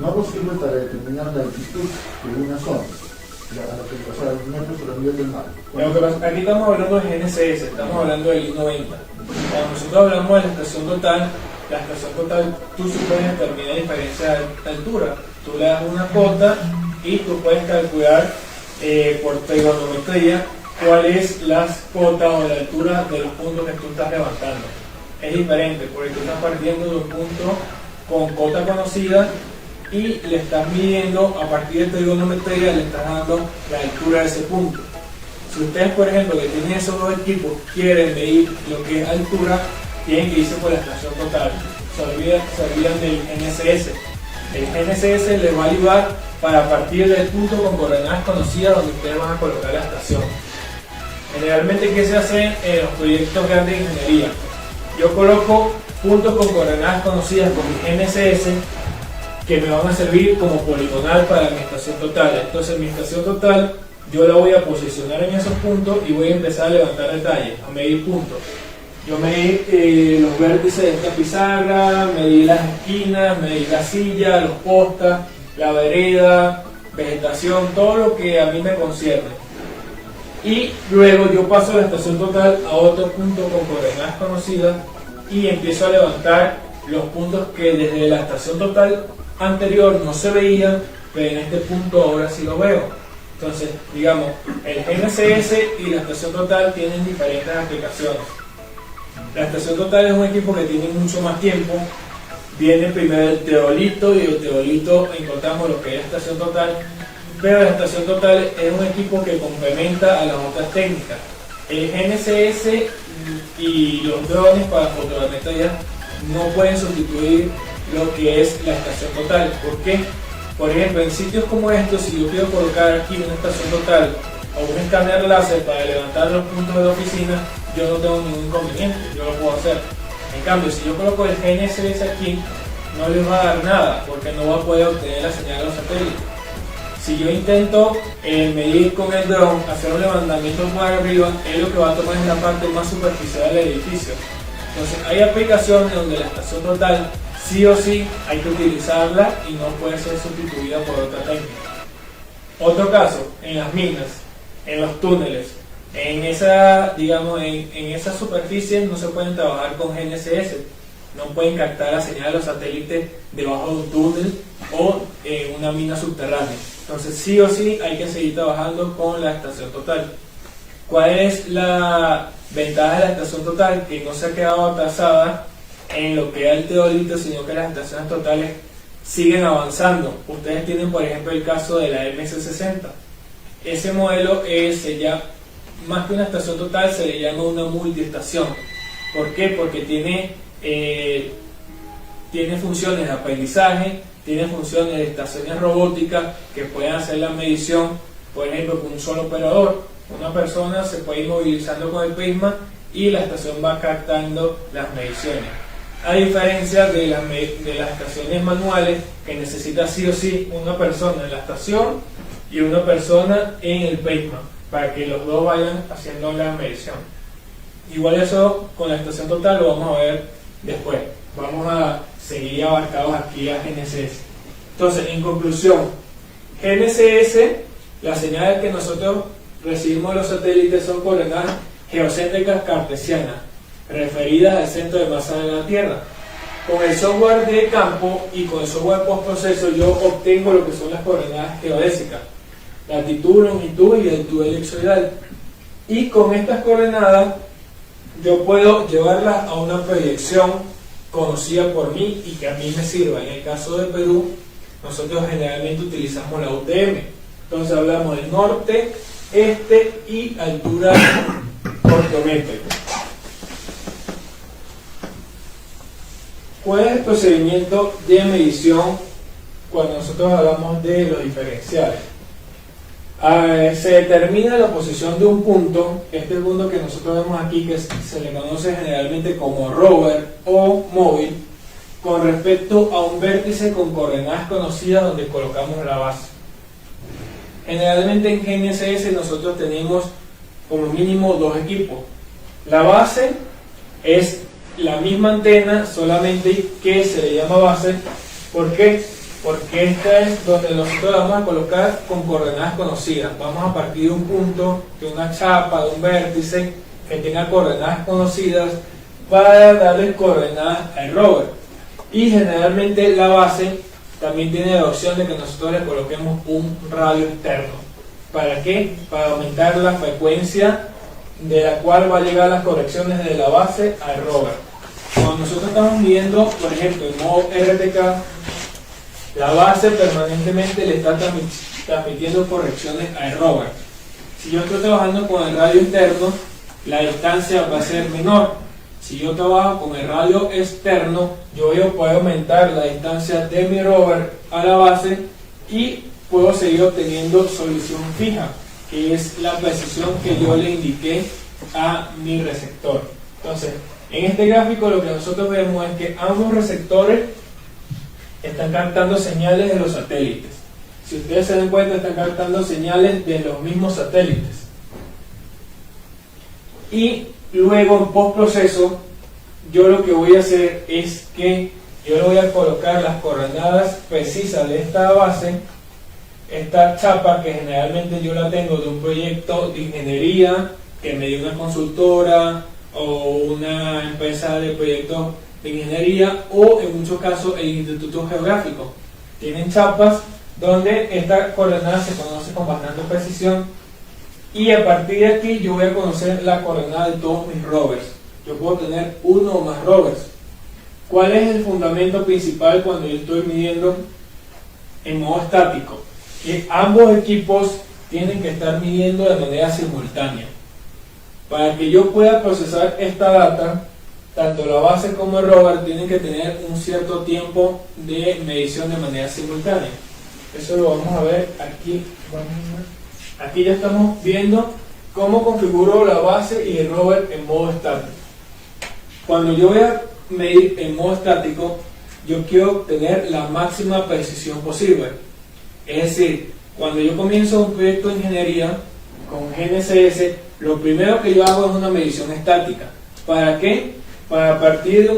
no nos sirve para determinar la altitud de una zona, o sea, los metros sobre el nivel del mar. Aquí estamos hablando de GNSS, estamos hablando del I-90. Cuando nosotros hablamos de la estación total, tú sí puedes determinar diferencia de altura. Tú le das una cota y tú puedes calcular por trigonometría cuál es las cotas o la altura de los puntos que tú estás levantando. Es diferente porque tú estás partiendo de un punto con cota conocida y le estás midiendo a partir de trigonometría, le estás dando la altura de ese punto. Si ustedes, por ejemplo, que tienen esos dos equipos, quieren medir lo que es altura, tienen que irse por la estación total. Se olvidan del GNSS. El GNSS les va a ayudar para partir del punto con coordenadas conocidas donde ustedes van a colocar la estación. Generalmente, ¿qué se hace en los proyectos grandes de ingeniería? Yo coloco puntos con coordenadas conocidas con mi GNSS que me van a servir como poligonal para mi estación total. Entonces mi estación total yo la voy a posicionar en esos puntos y voy a empezar a levantar detalles, a medir puntos. Yo medí los vértices de esta pizarra, medí las esquinas, medí la silla, los postas, la vereda, vegetación, todo lo que a mí me concierne. Y luego yo paso la estación total a otro punto con coordenadas conocidas y empiezo a levantar los puntos que desde la estación total anterior no se veían, pero en este punto ahora sí lo veo. Entonces, digamos, el GNSS y la estación total tienen diferentes aplicaciones. La estación total es un equipo que tiene mucho más tiempo. Viene primero el teodolito y el teodolito encontramos lo que es la estación total, pero la estación total es un equipo que complementa a las otras técnicas. El GNSS y los drones para fotogrametría no pueden sustituir lo que es la estación total. ¿Por qué? Por ejemplo, en sitios como estos, si yo quiero colocar aquí una estación total o un escáner láser para levantar los puntos de la oficina, yo no tengo ningún inconveniente, yo lo puedo hacer. En cambio, si yo coloco el GNSS aquí, no les va a dar nada, porque no va a poder obtener la señal de los satélites. Si yo intento medir con el dron, hacer un levantamiento por arriba, él lo que va a tomar es la parte más superficial del edificio. Entonces, hay aplicaciones donde la estación total sí o sí hay que utilizarla y no puede ser sustituida por otra técnica. Otro caso, en las minas, en los túneles, en esa, digamos, en esas superficies no se pueden trabajar con GNSS, no pueden captar la señal de los satélites debajo de un túnel o en una mina subterránea. Entonces sí o sí hay que seguir trabajando con la estación total. ¿Cuál es la ventaja de la estación total? Que no se ha quedado atrasada en lo que es el teodolito, sino que las estaciones totales siguen avanzando. Ustedes tienen, por ejemplo, el caso de la MS-60. Ese modelo es ya más que una estación total, se le llama una multiestación. ¿Por qué? Porque tiene funciones de aprendizaje, tiene funciones de estaciones robóticas que pueden hacer la medición, por ejemplo, con un solo operador. Una persona se puede ir movilizando con el prisma y la estación va captando las mediciones. A diferencia de las estaciones manuales, que necesita sí o sí una persona en la estación y una persona en el prisma, para que los dos vayan haciendo la medición. Igual eso con la estación total lo vamos a ver después. Vamos a seguir abarcados aquí a GNSS. Entonces, en conclusión, GNSS, las señales que nosotros recibimos de los satélites son coordenadas geocéntricas cartesianas, referidas al centro de masa de la Tierra. Con el software de campo y con el software postproceso yo obtengo lo que son las coordenadas geodésicas, latitud, longitud y altitud elipsoidal. Y con estas coordenadas yo puedo llevarlas a una proyección conocida por mí y que a mí me sirva. En el caso de Perú, nosotros generalmente utilizamos la UTM. Entonces hablamos del norte, este y altura ortométrica. ¿Cuál es el procedimiento de medición cuando nosotros hablamos de los diferenciales? Se determina la posición de un punto, este punto que nosotros vemos aquí, que se le conoce generalmente como rover o móvil, con respecto a un vértice con coordenadas conocidas donde colocamos la base. Generalmente en GNSS nosotros tenemos como mínimo dos equipos. La base es la misma antena, solamente que se le llama base. ¿Por qué? Porque esta es donde nosotros vamos a colocar con coordenadas conocidas. Vamos a partir de un punto, de una chapa, de un vértice que tenga coordenadas conocidas para darle coordenadas al rover. Y generalmente la base también tiene la opción de que nosotros le coloquemos un radio externo. ¿Para qué? Para aumentar la frecuencia de la cual va a llegar las correcciones de la base al rover. Cuando nosotros estamos midiendo, por ejemplo, en modo RTK, la base permanentemente le está transmitiendo correcciones al rover. Si yo estoy trabajando con el radio interno, la distancia va a ser menor. Si yo trabajo con el radio externo, yo voy a poder aumentar la distancia de mi rover a la base y puedo seguir obteniendo solución fija, que es la precisión que yo le indiqué a mi receptor. Entonces, en este gráfico lo que nosotros vemos es que ambos receptores están captando señales de los satélites. Si ustedes se dan cuenta, están captando señales de los mismos satélites. Y luego en postproceso, yo lo que voy a hacer es que yo le voy a colocar las coordenadas precisas de esta base, esta chapa que generalmente yo la tengo de un proyecto de ingeniería que me dio una consultora o una empresa de proyectos de ingeniería, o en muchos casos el Instituto Geográfico. Tienen chapas donde esta coordenada se conoce con bastante precisión, y a partir de aquí yo voy a conocer la coordenada de todos mis rovers. Yo puedo tener uno o más rovers. ¿Cuál es el fundamento principal cuando yo estoy midiendo en modo estático? Que ambos equipos tienen que estar midiendo de manera simultánea. Para que yo pueda procesar esta data, tanto la base como el rover tienen que tener un cierto tiempo de medición de manera simultánea. Eso lo vamos a ver aquí. Aquí ya estamos viendo cómo configuro la base y el rover en modo estático. Cuando yo voy a medir en modo estático, yo quiero obtener la máxima precisión posible. Es decir, cuando yo comienzo un proyecto de ingeniería con GNSS, lo primero que yo hago es una medición estática. ¿Para qué? Para partir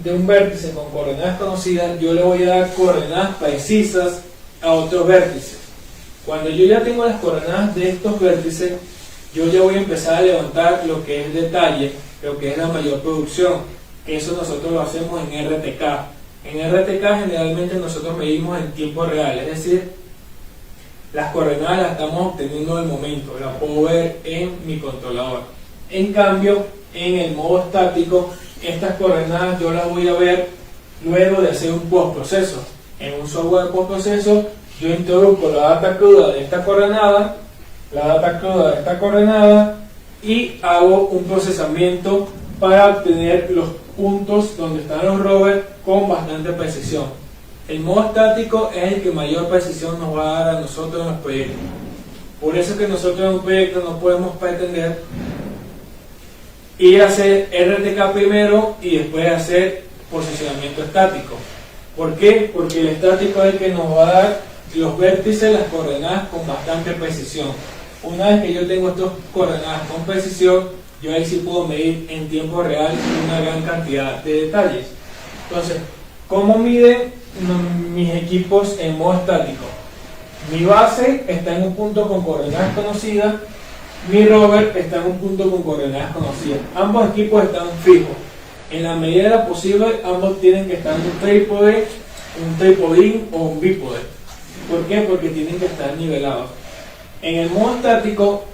de un vértice con coordenadas conocidas, yo le voy a dar coordenadas precisas a otros vértices. Cuando yo ya tengo las coordenadas de estos vértices, yo ya voy a empezar a levantar lo que es detalle, lo que es la mayor producción. Eso nosotros lo hacemos en RTK. En RTK generalmente nosotros medimos en tiempo real, es decir, las coordenadas las estamos obteniendo en el momento, las puedo ver en mi controlador. En cambio, en el modo estático, estas coordenadas yo las voy a ver luego de hacer un postproceso. En un software de postproceso, yo introduzco la data cruda de esta coordenada, y hago un procesamiento para obtener los puntos donde están los rovers con bastante precisión. El modo estático es el que mayor precisión nos va a dar a nosotros en los proyectos. Por eso es que nosotros en un proyecto no podemos pretender ir a hacer RTK primero y después hacer posicionamiento estático. ¿Por qué? Porque el estático es el que nos va a dar los vértices, las coordenadas con bastante precisión. Una vez que yo tengo estas coordenadas con precisión, yo ahí sí puedo medir en tiempo real una gran cantidad de detalles. Entonces, ¿cómo miden mis equipos en modo estático? Mi base está en un punto con coordenadas conocidas, mi rover está en un punto con coordenadas conocidas. Ambos equipos están fijos. En la medida de lo posible, ambos tienen que estar en un trípode, un tripodín o un bípode. ¿Por qué? Porque tienen que estar nivelados. En el modo estático,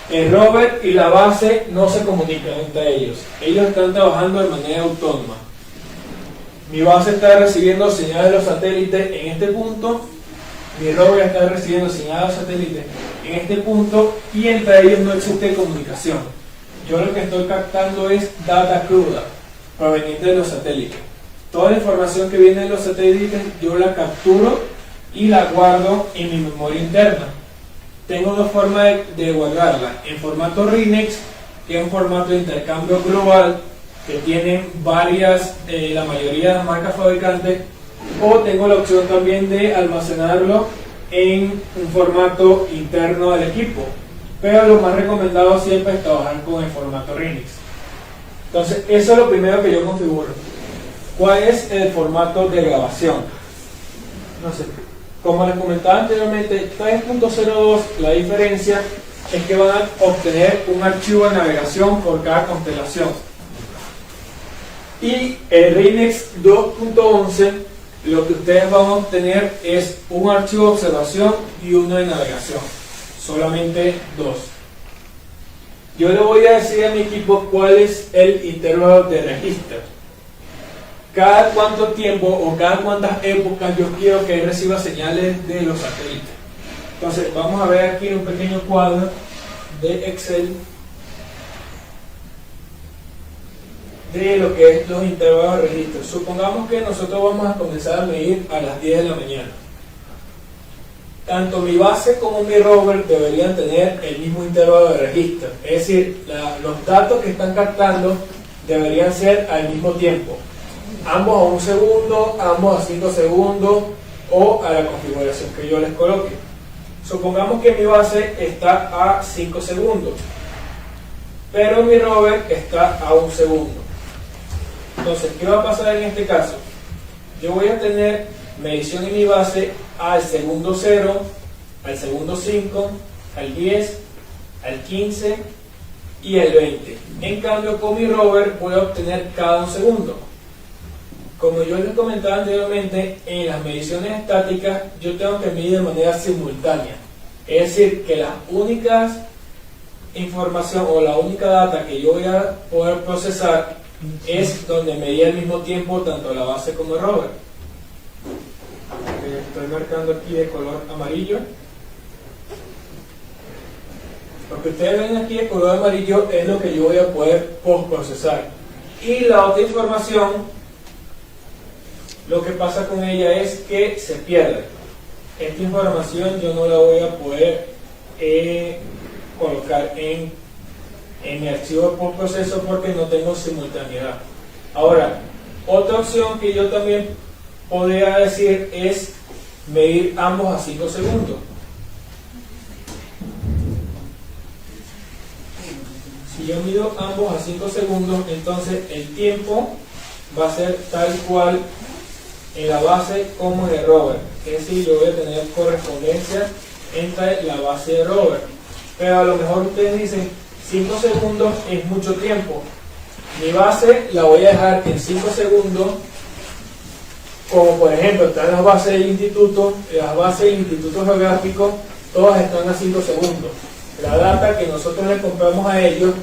el rover y la base no se comunican entre ellos. Ellos están trabajando de manera autónoma. Mi base está recibiendo señales de los satélites en este punto, mi rover está recibiendo señales de los satélites en este punto, y entre ellos no existe comunicación. Yo lo que estoy captando es data cruda proveniente de los satélites. Toda la información que viene de los satélites yo la capturo y la guardo en mi memoria interna. tengo dos formas de guardarla: en formato RINEX, que es un formato de intercambio global que tienen varias, la mayoría de las marcas fabricantes, o tengo la opción también de almacenarlo en un formato interno del equipo, pero lo más recomendado siempre es trabajar con el formato RINEX. Entonces eso es lo primero que yo configuro. ¿Cuál es el formato de grabación? No sé, como les comentaba anteriormente, 3.02, la diferencia es que van a obtener un archivo de navegación por cada constelación, y el RINEX 2.11 lo que ustedes van a obtener es un archivo de observación y uno de navegación, solamente dos. Yo le voy a decir a mi equipo cuál es el intervalo de registro, cada cuánto tiempo o cada cuántas épocas yo quiero que él reciba señales de los satélites. Entonces vamos a ver aquí un pequeño cuadro de Excel de lo que es los intervalos de registro. Supongamos que nosotros vamos a comenzar a medir a las 10 de la mañana. Tanto mi base como mi rover deberían tener el mismo intervalo de registro, es decir, los datos que están captando deberían ser al mismo tiempo, ambos a 1 segundo, ambos a 5 segundos o a la configuración que yo les coloque. Supongamos que mi base está a 5 segundos, pero mi rover está a 1 segundo. Entonces, ¿qué va a pasar en este caso? Yo voy a tener medición en mi base al segundo 0, al segundo 5, al 10, al 15 y al 20. En cambio, con mi rover voy a obtener cada 1 segundo. Como yo les comentaba anteriormente, en las mediciones estáticas yo tengo que medir de manera simultánea. Es decir, que las únicas información o la única data que yo voy a poder procesar es donde medí al mismo tiempo tanto la base como el rover. Estoy marcando aquí de color amarillo. Lo que ustedes ven aquí de color amarillo es lo que yo voy a poder postprocesar. Y la otra información, lo que pasa con ella es que se pierde. Esta información yo no la voy a poder colocar en mi archivo de postproceso porque no tengo simultaneidad. Ahora, otra opción que yo también podría decir es medir ambos a 5 segundos. Si yo mido ambos a 5 segundos, entonces el tiempo va a ser tal cual en la base como en el rover. Es decir, yo voy a tener correspondencia entre la base y el rover. Pero a lo mejor ustedes dicen, 5 segundos es mucho tiempo. Mi base la voy a dejar en 5 segundos, como por ejemplo están las bases del instituto. Las bases del Instituto Geográfico todas están a 5 segundos. La data que nosotros le compramos a ellos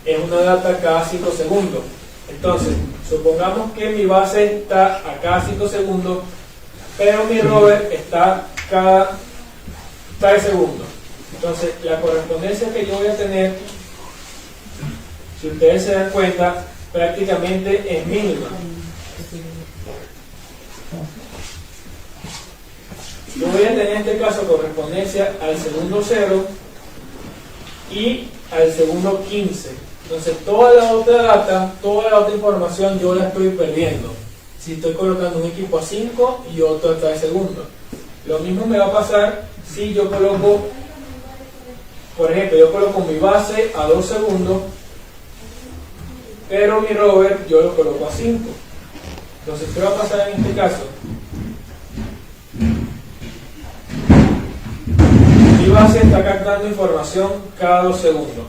es una data cada 5 segundos. Entonces, supongamos que mi base está a cada 5 segundos, pero mi rover está cada 3 segundos. Entonces, la correspondencia que yo voy a tener, si ustedes se dan cuenta, prácticamente es mínima. Yo voy a tener en este caso correspondencia al segundo 0 y al segundo 15. Entonces toda la otra data, toda la otra información yo la estoy perdiendo si estoy colocando un equipo a 5 y otro a 3 segundos. Lo mismo me va a pasar si yo coloco, por ejemplo, yo coloco mi base a 2 segundos, pero mi rover yo lo coloco a 5. Entonces, ¿qué va a pasar en este caso? Mi base está captando información cada 2 segundos.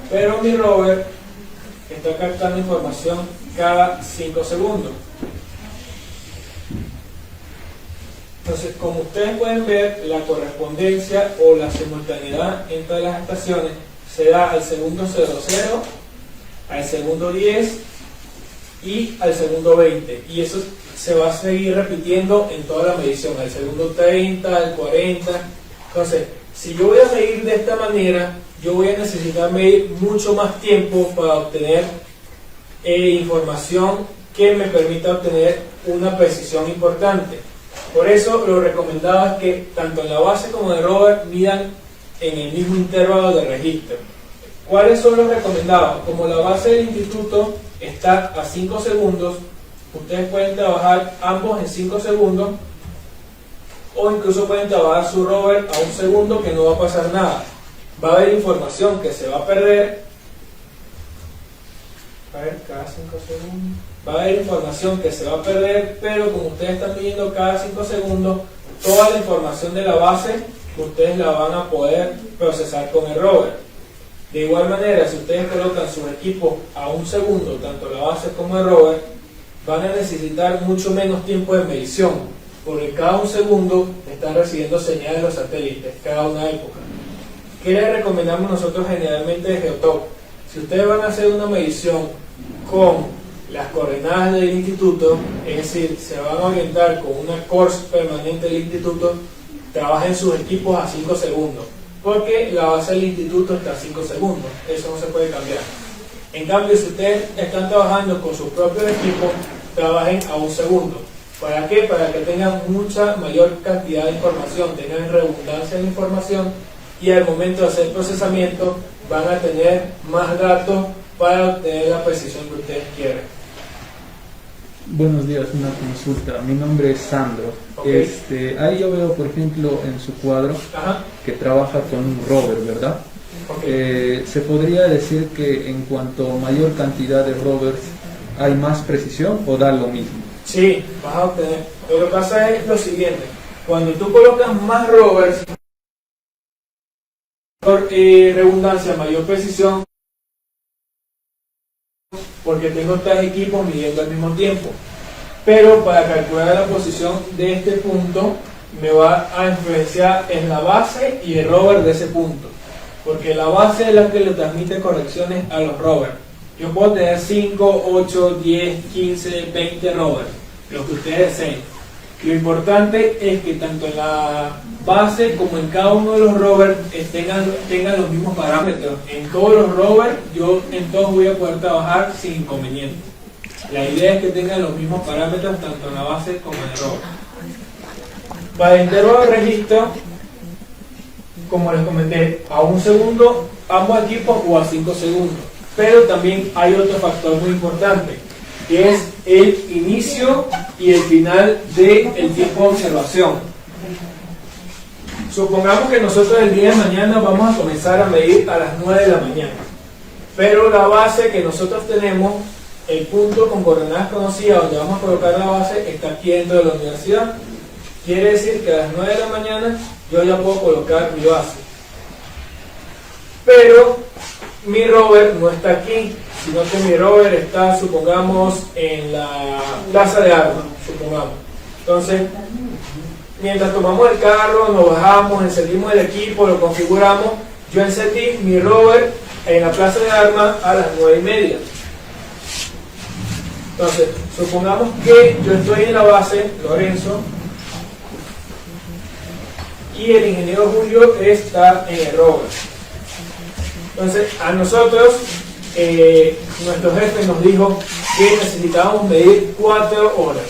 Pero mi rover está captando información cada 5 segundos. Entonces, como ustedes pueden ver, la correspondencia o la simultaneidad entre las estaciones se da al segundo 00, al segundo 10 y al segundo 20. Y eso se va a seguir repitiendo en toda la medición, al segundo 30, al 40. Entonces, si yo voy a medir de esta manera, yo voy a necesitar medir mucho más tiempo para obtener información que me permita obtener una precisión importante. Por eso lo recomendado es que tanto en la base como en el rover midan en el mismo intervalo de registro. ¿Cuáles son los recomendados? Como la base del instituto está a 5 segundos, ustedes pueden trabajar ambos en 5 segundos, o incluso pueden trabajar su rover a 1 segundo, que no va a pasar nada. Va a haber información que se va a perder. A ver, cada 5 segundos. Va a haber información que se va a perder, pero como ustedes están midiendo cada 5 segundos, toda la información de la base ustedes la van a poder procesar con el rover. De igual manera, si ustedes colocan sus equipos a 1 segundo, tanto la base como el rover, van a necesitar mucho menos tiempo de medición, porque cada 1 segundo están recibiendo señales de los satélites, cada una época. ¿Qué les recomendamos nosotros generalmente de Geotok? Si ustedes van a hacer una medición con las coordenadas del instituto, es decir, se van a orientar con una course permanente del instituto, trabajen sus equipos a 5 segundos, porque la base del instituto está a 5 segundos, eso no se puede cambiar. En cambio, si ustedes están trabajando con sus propios equipos, trabajen a 1 segundo. ¿Para qué? Para que tengan mucha mayor cantidad de información, tengan redundancia de información, y al momento de hacer procesamiento van a tener más datos para obtener la precisión que ustedes quieren. Buenos días, una consulta. Mi nombre es Sandro. Okay. Ahí yo veo, por ejemplo, en su cuadro, Ajá. que trabaja con un rover, ¿verdad? Okay. ¿Se podría decir que en cuanto a mayor cantidad de rovers hay más precisión o da lo mismo? Sí, vas a obtener. Lo que pasa es lo siguiente: cuando tú colocas más rovers, mayor redundancia, mayor precisión, porque tengo 3 equipos midiendo al mismo tiempo. Pero para calcular la posición de este punto, me va a influenciar en la base y el rover de ese punto, porque la base es la que le transmite correcciones a los rovers. Yo puedo tener 5, 8, 10, 15, 20 rovers, lo que ustedes deseen. Lo importante es que tanto en la base como en cada uno de los rovers tengan los mismos parámetros. En todos los rovers, yo en todos voy a poder trabajar sin inconveniente. La idea es que tengan los mismos parámetros tanto en la base como en el rover. Para el intervalo de registro, como les comenté, a 1 segundo ambos equipos o a 5 segundos. Pero también hay otro factor muy importante, que es el inicio y el final del tiempo de observación. Supongamos que nosotros el día de mañana vamos a comenzar a medir a las 9 de la mañana, pero la base que nosotros tenemos, el punto con coordenadas conocidas donde vamos a colocar la base, está aquí dentro de la universidad. Quiere decir que a las 9 de la mañana yo ya puedo colocar mi base, pero mi rover no está aquí, sino que mi rover está, supongamos, en la plaza de armas, supongamos. Entonces, mientras tomamos el carro, nos bajamos, encendimos el equipo, lo configuramos, yo encendí mi rover en la plaza de armas a las 9:30. Entonces, supongamos que yo estoy en la base, Lorenzo, y el ingeniero Julio está en el rover. Entonces, a nosotros, nuestro jefe nos dijo que necesitábamos medir 4 horas.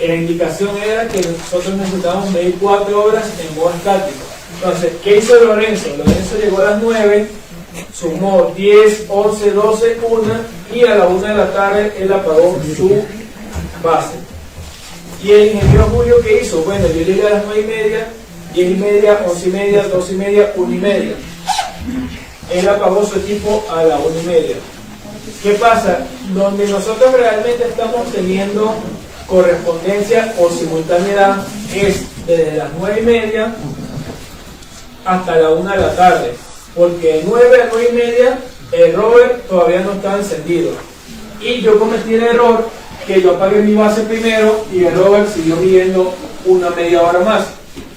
La indicación era que nosotros necesitábamos medir 4 horas en modo estático. Entonces, ¿qué hizo Lorenzo? Lorenzo llegó a las 9, sumó 10, 11, 12, 1, y a la 1 de la tarde él apagó su base. ¿Y el ingeniero Julio qué hizo? Bueno, yo llegué a las 9:30, 10:30, 11:30, 12:30, 1:30. Él apagó su equipo a la 1:30. ¿Qué pasa? Donde nosotros realmente estamos teniendo correspondencia o simultaneidad es desde las 9:30 hasta la 1 de la tarde, porque de 9 a 9:30 el rover todavía no estaba encendido, y yo cometí el error que yo apagué mi base primero y el rover siguió midiendo una media hora más.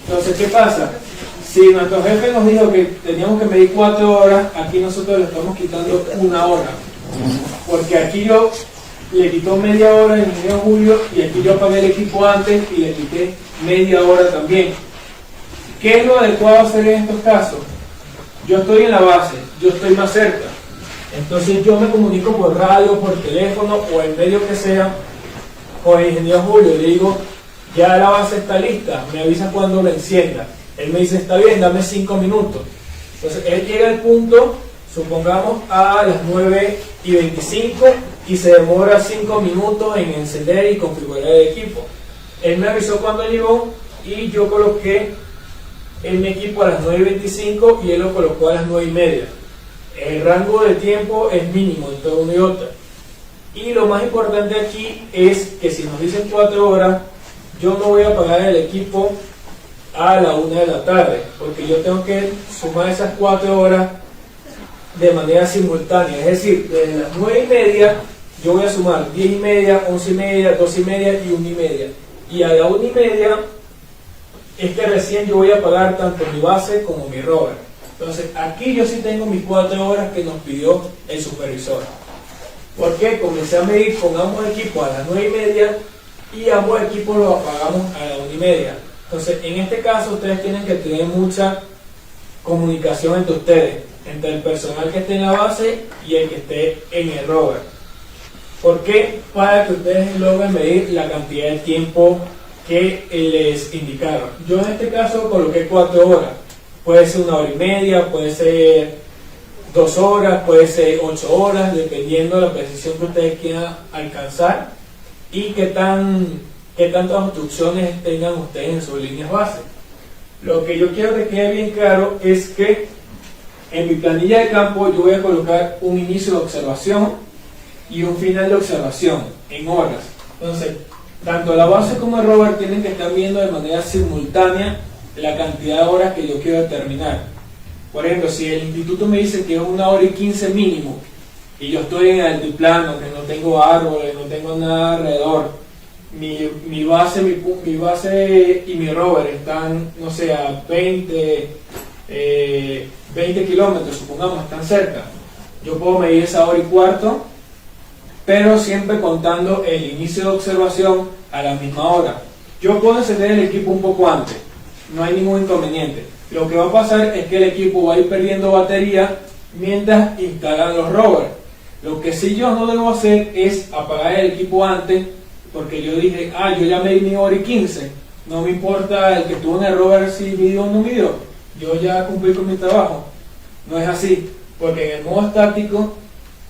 Entonces, ¿qué pasa? Si nuestro jefe nos dijo que teníamos que medir 4 horas, aquí nosotros le estamos quitando 1 hora, porque aquí yo le quitó media hora al ingeniero Julio, y aquí yo apagué el equipo antes y le quité media hora también. ¿Qué es lo adecuado hacer en estos casos? Yo estoy en la base, yo estoy más cerca, entonces yo me comunico por radio, por teléfono o el medio que sea, con el ingeniero Julio, le digo, ya la base está lista, me avisa cuando la encienda. Él me dice, está bien, dame 5 minutos. Entonces él llega al punto, supongamos a las 9:25, y se demora 5 minutos en encender y configurar el equipo. Él me avisó cuando llegó y yo coloqué en mi equipo a las 9:25 y él lo colocó a las 9:30. El rango de tiempo es mínimo entre uno y otro. Y lo más importante aquí es que si nos dicen 4 horas, yo no voy a apagar el equipo a la 1 de la tarde, porque yo tengo que sumar esas 4 horas de manera simultánea. Es decir, desde las 9:30 yo voy a sumar 10:30, 11:30, 12:30 y 1:30. Y a la 1:30 es que recién yo voy a apagar tanto mi base como mi rover. Entonces aquí yo sí tengo mis 4 horas que nos pidió el supervisor. Porque comencé a medir, pongamos equipo a las 9:30 y ambos equipos los apagamos a la 1:30. Entonces en este caso ustedes tienen que tener mucha comunicación entre ustedes, entre el personal que esté en la base y el que esté en el rover. ¿Por qué? Para que ustedes logren medir la cantidad de tiempo que les indicaron. Yo en este caso coloqué 4 horas. Puede ser 1 hora y media, puede ser 2 horas, puede ser 8 horas, dependiendo de la precisión que ustedes quieran alcanzar y qué tantas instrucciones tengan ustedes en sus líneas base. Lo que yo quiero que quede bien claro es que en mi planilla de campo yo voy a colocar un inicio de observación y un final de observación en horas. Entonces, tanto la base como el rover tienen que estar viendo de manera simultánea la cantidad de horas que yo quiero determinar. Por ejemplo, si el instituto me dice que es 1 hora y 15 mínimo y yo estoy en el altiplano, que no tengo árboles, no tengo nada alrededor, mi base y mi rover están, no sé, a 20 kilómetros, supongamos, están cerca, yo puedo medir esa hora y cuarto, pero siempre contando el inicio de observación a la misma hora. Yo puedo encender el equipo un poco antes, no hay ningún inconveniente. Lo que va a pasar es que el equipo va a ir perdiendo batería mientras instalan los rovers. Lo que sí yo no debo hacer es apagar el equipo antes, porque yo dije, yo ya medí mi hora y 15, no me importa el que estuvo en el rover si midió o no midió, yo ya cumplí con mi trabajo. No es así, porque en el modo estático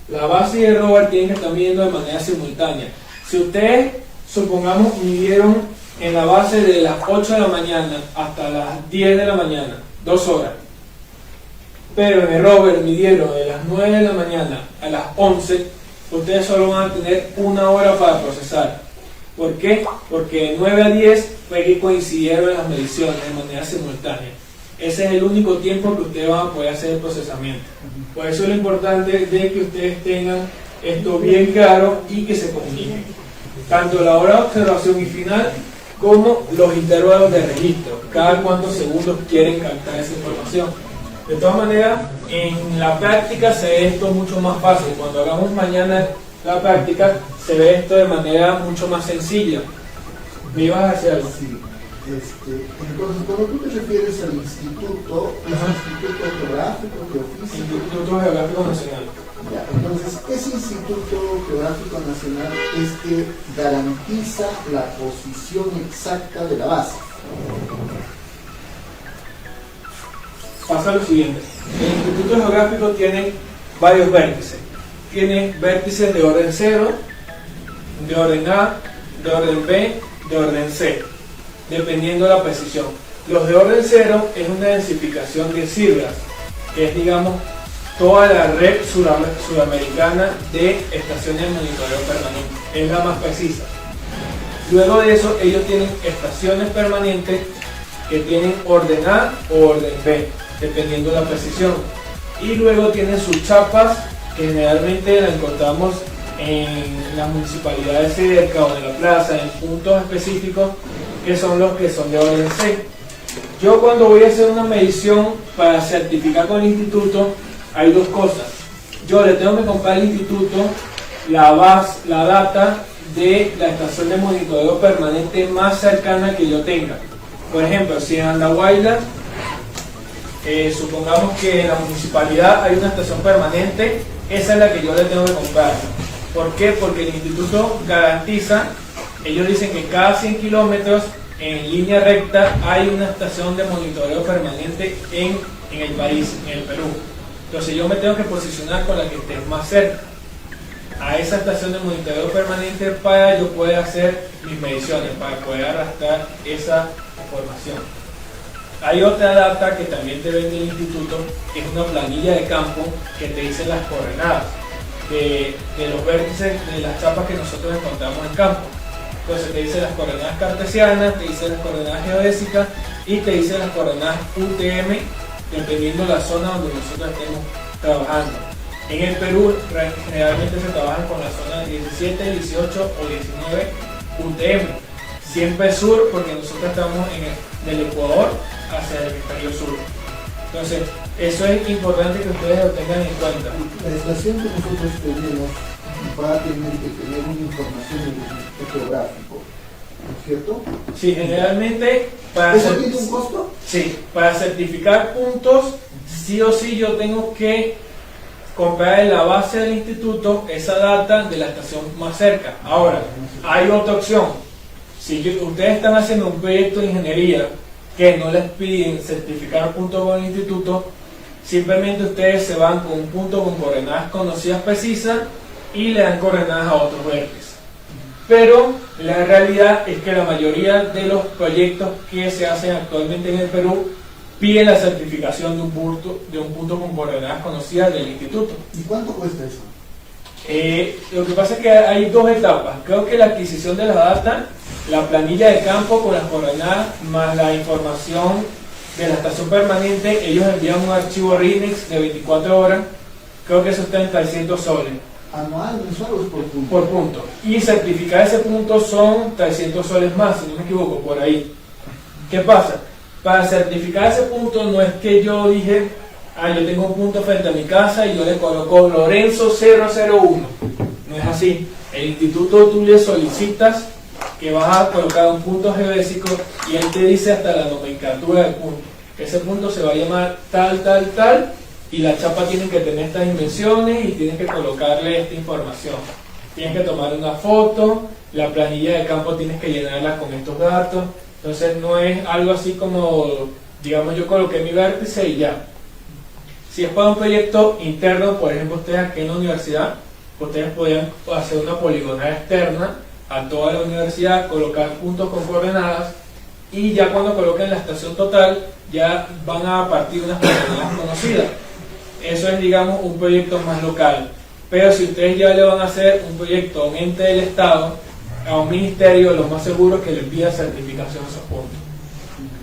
la base y el rover tienen que estar midiendo de manera simultánea. Si ustedes, supongamos, midieron en la base de las 8 de la mañana hasta las 10 de la mañana, 2 horas, pero en el rover midieron de las 9 de la mañana a las 11, ustedes solo van a tener 1 hora para procesar. ¿Por qué? Porque de 9 a 10 fue que coincidieron las mediciones de manera simultánea. Ese es el único tiempo que ustedes van a poder hacer el procesamiento. Por eso es lo importante de que ustedes tengan esto bien claro y que se comuniquen. Tanto la hora de observación y final como los intervalos de registro. Cada cuántos segundos quieren captar esa información. De todas maneras, en la práctica se ve esto mucho más fácil. Cuando hagamos mañana la práctica, se ve esto de manera mucho más sencilla. ¿Me ibas a decir algo? Sí. Entonces, cuando tú te refieres al instituto, ¿es Instituto Geográfico, Geofísico? Instituto Geográfico Nacional. Ya, entonces, ese Instituto Geográfico Nacional es que garantiza la posición exacta de la base. Pasa lo siguiente. El Instituto Geográfico tiene varios vértices. Tiene vértices de orden 0, de orden A, de orden B, de orden C, dependiendo de la precisión. Los de orden 0 es una densificación de siglas, que es, digamos, toda la red sudamericana de estaciones de monitoreo permanente. Es la más precisa. Luego de eso, ellos tienen estaciones permanentes que tienen orden A o orden B, dependiendo de la precisión. Y luego tienen sus chapas, que generalmente la encontramos en las municipalidades cerca o en la plaza, en puntos específicos, que son los que son de orden C. Yo cuando voy a hacer una medición para certificar con el instituto, hay dos cosas. Yo le tengo que comprar al instituto la data de la estación de monitoreo permanente más cercana que yo tenga. Por ejemplo, si en Andahuayla, supongamos que en la municipalidad hay una estación permanente, esa es la que yo le tengo que comprar. ¿Por qué? Porque el instituto garantiza ellos dicen que cada 100 kilómetros en línea recta hay una estación de monitoreo permanente en el país, en el Perú. Entonces yo me tengo que posicionar con la que esté más cerca a esa estación de monitoreo permanente para yo poder hacer mis mediciones, para poder arrastrar esa información. Hay otra data que también te vende el instituto, que es una planilla de campo que te dice las coordenadas de los vértices de las chapas que nosotros encontramos en campo. Entonces te dice las coordenadas cartesianas, te dice las coordenadas geodésicas y te dice las coordenadas UTM, dependiendo de la zona donde nosotros estemos trabajando. En el Perú generalmente se trabajan con la zona 17, 18 o 19 UTM. Siempre sur porque nosotros estamos del Ecuador hacia el hemisferio sur. Entonces, eso es importante que ustedes lo tengan en cuenta. La estación que nosotros tenemos va a tener que tener una información de fotográfico, ¿no es cierto? Sí, generalmente ¿Eso tiene un costo? Sí, para certificar puntos, sí o sí yo tengo que comprar en la base del instituto esa data de la estación más cerca. Ahora, hay otra opción. Si ustedes están haciendo un proyecto de ingeniería que no les piden certificar puntos con el instituto, simplemente ustedes se van con un punto con coordenadas conocidas precisas y le dan coordenadas a otros vértices. Pero la realidad es que la mayoría de los proyectos que se hacen actualmente en el Perú piden la certificación de un punto con coordenadas conocidas del instituto. ¿Y cuánto cuesta eso? Lo que pasa es que hay dos etapas. Creo que la adquisición de la data, la planilla de campo con las coordenadas más la información de la estación permanente, ellos envían un archivo RINEX de 24 horas. Creo que eso está en 300 soles. ¿Anual, mensual o es por punto? Por punto. Y certificar ese punto son 300 soles más, si no me equivoco, por ahí. ¿Qué pasa? Para certificar ese punto no es que yo dije, yo tengo un punto frente a mi casa y yo le coloco Lorenzo 001. No es así. El instituto tú le solicitas que vas a colocar un punto geodésico y él te dice hasta la nomenclatura del punto. Ese punto se va a llamar tal, tal, tal y la chapa tiene que tener estas dimensiones y tienes que colocarle esta información. Tienes que tomar una foto, la planilla de campo tienes que llenarla con estos datos. Entonces no es algo así como, digamos, yo coloqué mi vértice y ya. Si es para un proyecto interno, por ejemplo, ustedes aquí en la universidad, ustedes podrían hacer una poligonal externa a toda la universidad, colocar puntos con coordenadas y ya cuando coloquen la estación total, ya van a partir unas coordenadas conocidas. Eso es, digamos, un proyecto más local. Pero si ustedes ya le van a hacer un proyecto a un ente del Estado, a un ministerio, lo más seguro es que le pida certificación a esos puntos.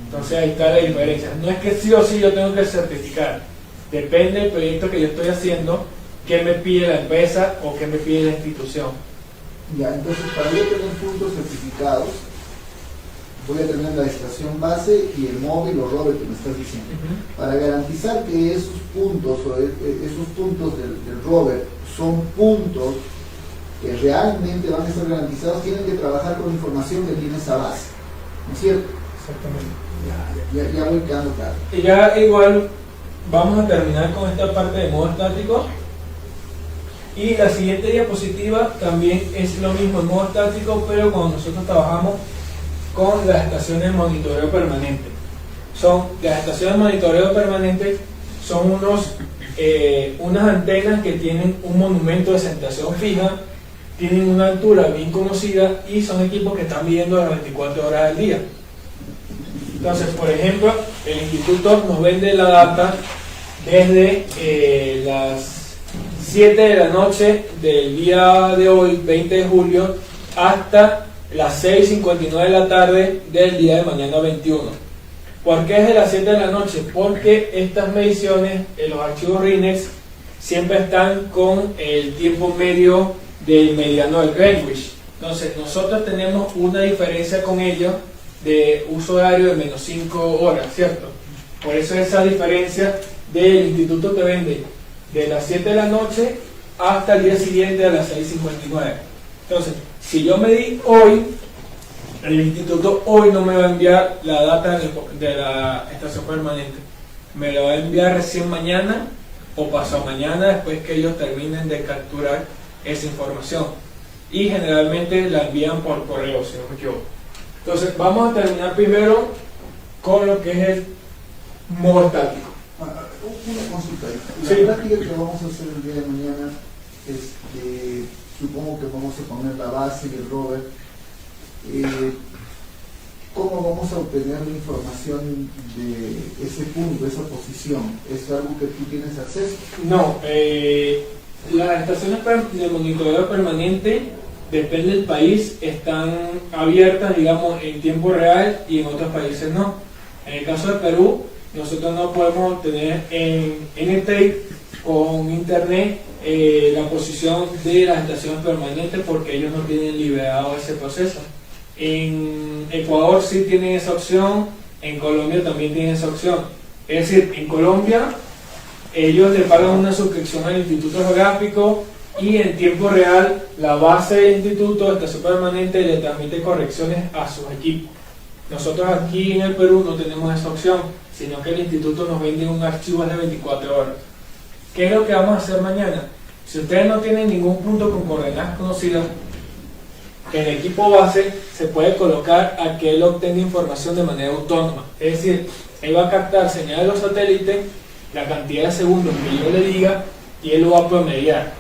Entonces ahí está la diferencia. No es que sí o sí yo tengo que certificar. Depende del proyecto que yo estoy haciendo, qué me pide la empresa o qué me pide la institución. Ya, entonces para yo tener puntos certificados, voy a tener la estación base y el móvil o rover que me estás diciendo. Para garantizar que esos puntos o esos puntos del rover son puntos que realmente van a estar garantizados, tienen que trabajar con información que tiene esa base, ¿no es cierto? Exactamente. Ya voy quedando claro. Y ya igual vamos a terminar con esta parte de modo estático. Y la siguiente diapositiva también es lo mismo en modo estático, pero cuando nosotros trabajamos con las estaciones de monitoreo permanente. Las estaciones de monitoreo permanente son unas antenas que tienen un monumento de centración fija, tienen una altura bien conocida y son equipos que están midiendo las 24 horas del día. Entonces, por ejemplo, el instituto nos vende la data desde las 7 de la noche del día de hoy, 20 de julio, hasta las 6:59 de la tarde del día de mañana 21. ¿Por qué es de las 7 de la noche? Porque estas mediciones en los archivos RINEX siempre están con el tiempo medio del mediano del Greenwich. Entonces nosotros tenemos una diferencia con ellos de uso horario de menos 5 horas, ¿cierto? Por eso esa diferencia del instituto te vende de las 7 de la noche hasta el día siguiente a las 6:59. Entonces, si yo medí hoy, el instituto hoy no me va a enviar la data de la estación permanente. Me la va a enviar recién mañana o pasado mañana después que ellos terminen de capturar esa información. y generalmente la envían por correo, si no me equivoco. Entonces vamos a terminar primero con lo que es el modo estático. Una consulta. La Sí. práctica que vamos a hacer el día de mañana, supongo que vamos a poner la base y el rover. ¿Cómo vamos a obtener la información de ese punto, de esa posición? ¿Es algo que tú tienes acceso? No, las estaciones de monitoreo permanente, depende del país, están abiertas, digamos, en tiempo real y en otros países no. En el caso de Perú, nosotros no podemos obtener en NTAPE con internet la posición de las estaciones permanentes porque ellos no tienen liberado ese proceso. En Ecuador sí tienen esa opción, en Colombia también tienen esa opción. Es decir, en Colombia ellos le pagan una suscripción al Instituto Geográfico y en tiempo real la base del instituto, estación permanente, le transmite correcciones a sus equipos. Nosotros aquí en el Perú no tenemos esa opción, sino que el instituto nos vende un archivo de 24 horas. ¿Qué es lo que vamos a hacer mañana? Si ustedes no tienen ningún punto con coordenadas conocidas, en el equipo base se puede colocar a que él obtenga información de manera autónoma. Es decir, él va a captar señal de los satélites, la cantidad de segundos que yo le diga, y él lo va a promediar.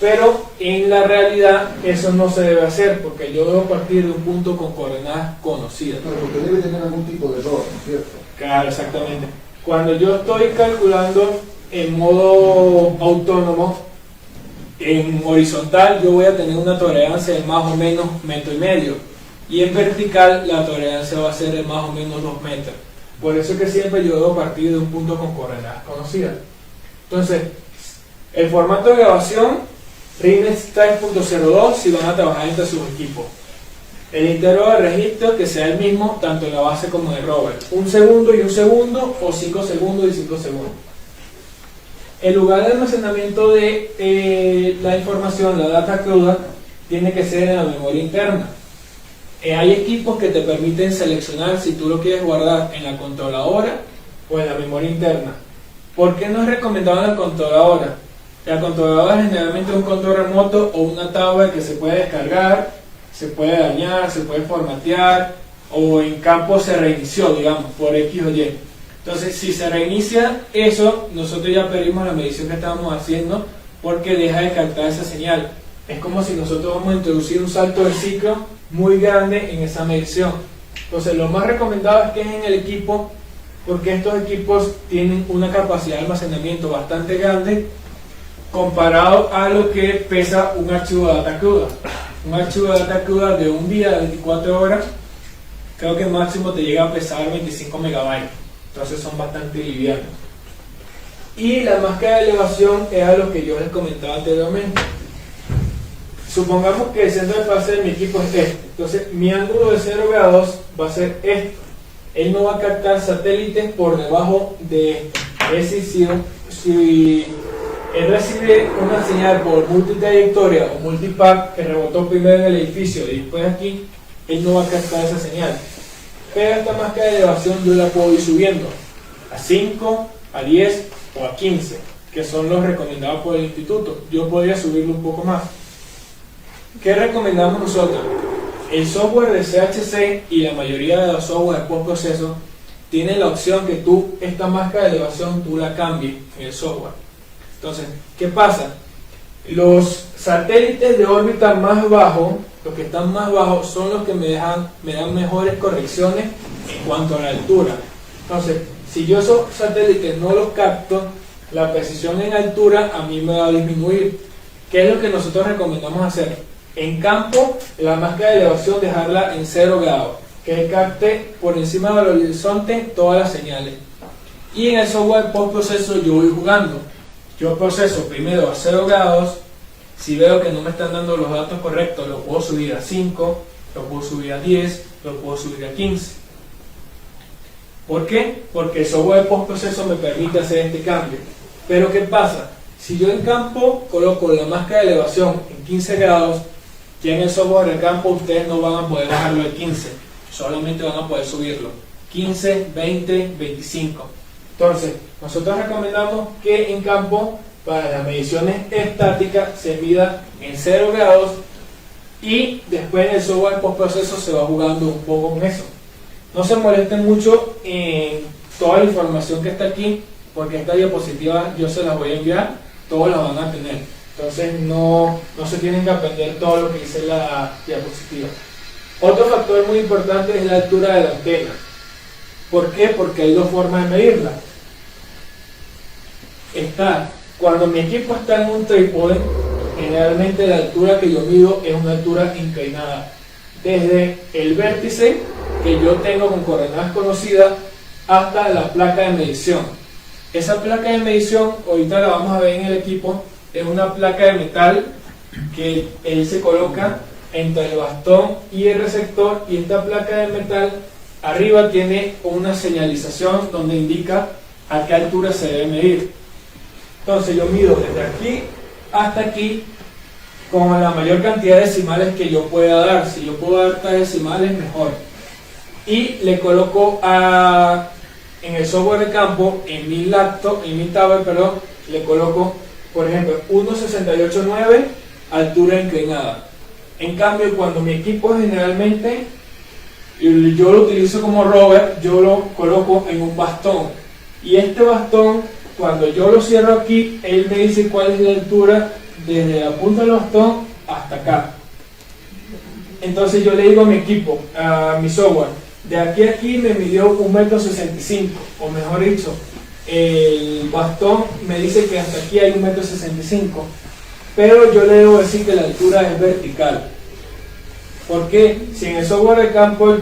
Pero en la realidad eso no se debe hacer, porque yo debo partir de un punto con coordenadas conocidas. Claro, porque debe tener algún tipo de error, ¿no es cierto? Claro, exactamente. Cuando yo estoy calculando en modo autónomo, en horizontal yo voy a tener una tolerancia de más o menos 1,5 metros, y en vertical la tolerancia va a ser de más o menos 2 metros. Por eso es que siempre yo debo partir de un punto con coordenadas conocidas. Entonces, el formato de grabación RINEX 3.02 si van a trabajar entre sus equipos. El intervalo de registro que sea el mismo tanto en la base como en el rover, 1 segundo y 1 segundo, o 5 segundos y 5 segundos. El lugar de almacenamiento de la información, la data cruda, tiene que ser en la memoria interna. Hay equipos que te permiten seleccionar si tú lo quieres guardar en la controladora o en la memoria interna. ¿Por qué no es recomendado en la controladora? La controladora generalmente es un control remoto o una tablet que se puede descargar, se puede dañar, se puede formatear, o en campo se reinició, digamos, por X o Y. Entonces, si se reinicia eso, nosotros ya perdimos la medición que estábamos haciendo porque deja de captar esa señal. Es como si nosotros vamos a introducir un salto de ciclo muy grande en esa medición. Entonces, lo más recomendado es que es en el equipo, porque estos equipos tienen una capacidad de almacenamiento bastante grande comparado a lo que pesa un archivo de data cruda. Un archivo de data cruda de un día, de 24 horas, creo que máximo te llega a pesar 25 megabytes. Entonces son bastante livianos. Y la máscara de elevación era lo que yo les comentaba anteriormente. Supongamos que el centro de fase de mi equipo es este. Entonces mi ángulo de 0 grados va a ser este. Él no va a captar satélites por debajo de esto. Es decir, si él recibe una señal por multitrayectoria o multipath que rebotó primero en el edificio y después aquí, él no va a captar esa señal. Pero esta máscara de elevación yo la puedo ir subiendo a 5, a 10 o a 15, que son los recomendados por el instituto. Yo podría subirlo un poco más. ¿Qué recomendamos nosotros? El software de CHC y la mayoría de los software de postproceso tienen la opción que tú, esta máscara de elevación, tú la cambies en el software. Entonces, ¿qué pasa? Los satélites de órbita más bajo, los que están más bajos, son los que me dan mejores correcciones en cuanto a la altura. Entonces, si yo esos satélites no los capto, la precisión en altura a mí me va a disminuir. ¿Qué es lo que nosotros recomendamos hacer? En campo, la máscara de elevación dejarla en 0 grados, que capte por encima del horizonte todas las señales. Y en el software postproceso yo voy jugando. Yo proceso primero a 0 grados. Si veo que no me están dando los datos correctos, lo puedo subir a 5, lo puedo subir a 10, lo puedo subir a 15. ¿Por qué? Porque el software de postproceso me permite hacer este cambio. Pero ¿qué pasa? Si yo en campo coloco la máscara de elevación en 15 grados, ya en el software de campo ustedes no van a poder bajarlo de 15, solamente van a poder subirlo 15, 20, 25. Entonces, nosotros recomendamos que en campo, para las mediciones estáticas, se mida en 0 grados y después en el software postproceso se va jugando un poco con eso. No se molesten mucho en toda la información que está aquí, porque esta diapositiva yo se las voy a enviar, todos las van a tener. Entonces no se tienen que aprender todo lo que dice la diapositiva. Otro factor muy importante es la altura de la antena. ¿Por qué? Porque hay dos formas de medirla. Cuando mi equipo está en un trípode, generalmente la altura que yo mido es una altura inclinada. Desde el vértice que yo tengo con coordenadas conocidas hasta la placa de medición. Esa placa de medición, ahorita la vamos a ver en el equipo, es una placa de metal que él se coloca entre el bastón y el receptor, y esta placa de metal arriba tiene una señalización donde indica a qué altura se debe medir. Entonces yo mido desde aquí hasta aquí con la mayor cantidad de decimales que yo pueda dar. Si yo puedo dar 3 decimales, mejor. Y le coloco en el software de campo, en mi tower, le coloco, por ejemplo, 1.689 altura inclinada. En cambio, cuando mi equipo generalmente, yo lo utilizo como rover, yo lo coloco en un bastón. Y este bastón, cuando yo lo cierro aquí, él me dice cuál es la altura desde la punta del bastón hasta acá. Entonces yo le digo a mi equipo, a mi software, de aquí a aquí me midió 1,65 m, o mejor dicho, el bastón me dice que hasta aquí hay 1,65 m, pero yo le debo decir que la altura es vertical. Porque si en el software de campo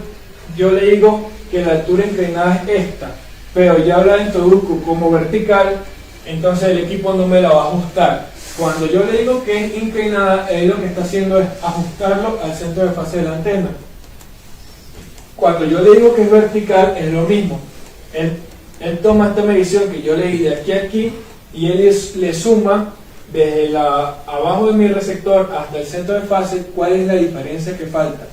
yo le digo que la altura inclinada es esta, pero ya la introduzco como vertical, entonces el equipo no me la va a ajustar. Cuando yo le digo que es inclinada, él lo que está haciendo es ajustarlo al centro de fase de la antena. Cuando yo le digo que es vertical, es lo mismo. Él toma esta medición que yo le di de aquí a aquí y él le suma desde abajo de mi receptor hasta el centro de fase cuál es la diferencia que falta.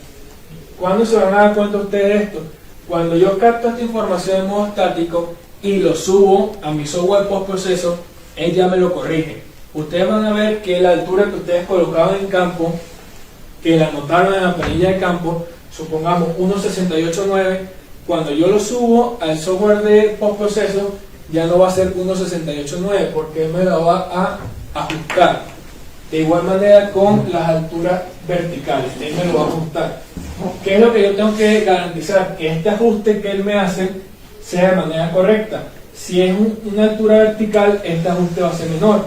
¿Cuándo se van a dar cuenta ustedes de esto? Cuando yo capto esta información en modo estático y lo subo a mi software postproceso, él ya me lo corrige. Ustedes van a ver que la altura que ustedes colocaban en campo, que la anotaron en la planilla de campo, supongamos 1.689, cuando yo lo subo al software de postproceso, ya no va a ser 1.689 porque él me la va a ajustar. De igual manera con las alturas verticales, él me lo va a ajustar. ¿Qué es lo que yo tengo que garantizar? Que este ajuste que él me hace sea de manera correcta. Si es una altura vertical, este ajuste va a ser menor.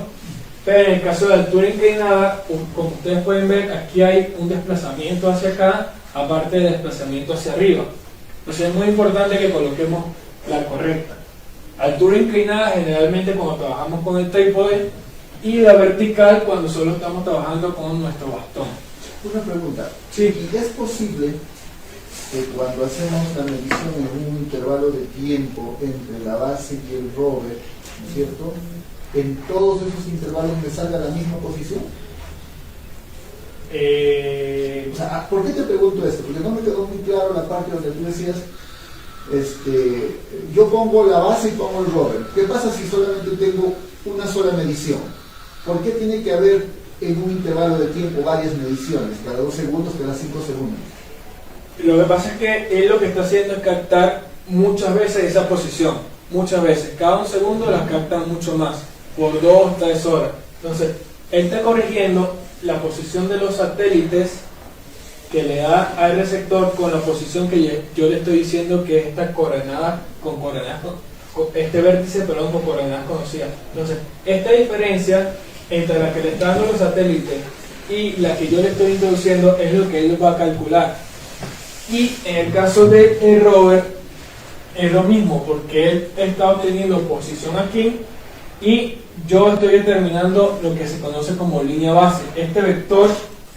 Pero en el caso de altura inclinada, como ustedes pueden ver, aquí hay un desplazamiento hacia acá, aparte del desplazamiento hacia arriba. Entonces es muy importante que coloquemos la correcta. Altura inclinada generalmente cuando trabajamos con el trípode, y la vertical cuando solo estamos trabajando con nuestro bastón. Una pregunta. Sí. ¿Y es posible que cuando hacemos la medición en un intervalo de tiempo entre la base y el rover, ¿no es cierto?, en todos esos intervalos me salga la misma posición? O sea, ¿por qué te pregunto esto? Porque no me quedó muy claro la parte donde tú decías, yo pongo la base y pongo el rover. ¿Qué pasa si solamente tengo una sola medición? ¿Por qué tiene que haber en un intervalo de tiempo varias mediciones, cada 2 segundos, cada 5 segundos? Lo que pasa es que él lo que está haciendo es captar muchas veces esa posición, muchas veces, cada 1 segundo las captan mucho más, por 2, 3 horas. Entonces, él está corrigiendo la posición de los satélites que le da al receptor con la posición que yo le estoy diciendo que es esta coordenada con este vértice, perdón, con coordenadas conocidas. Entonces, esta diferencia entre la que le están dando los satélites y la que yo le estoy introduciendo es lo que él va a calcular. Y en el caso del rover es lo mismo, porque él está obteniendo posición aquí y yo estoy determinando lo que se conoce como línea base. Este vector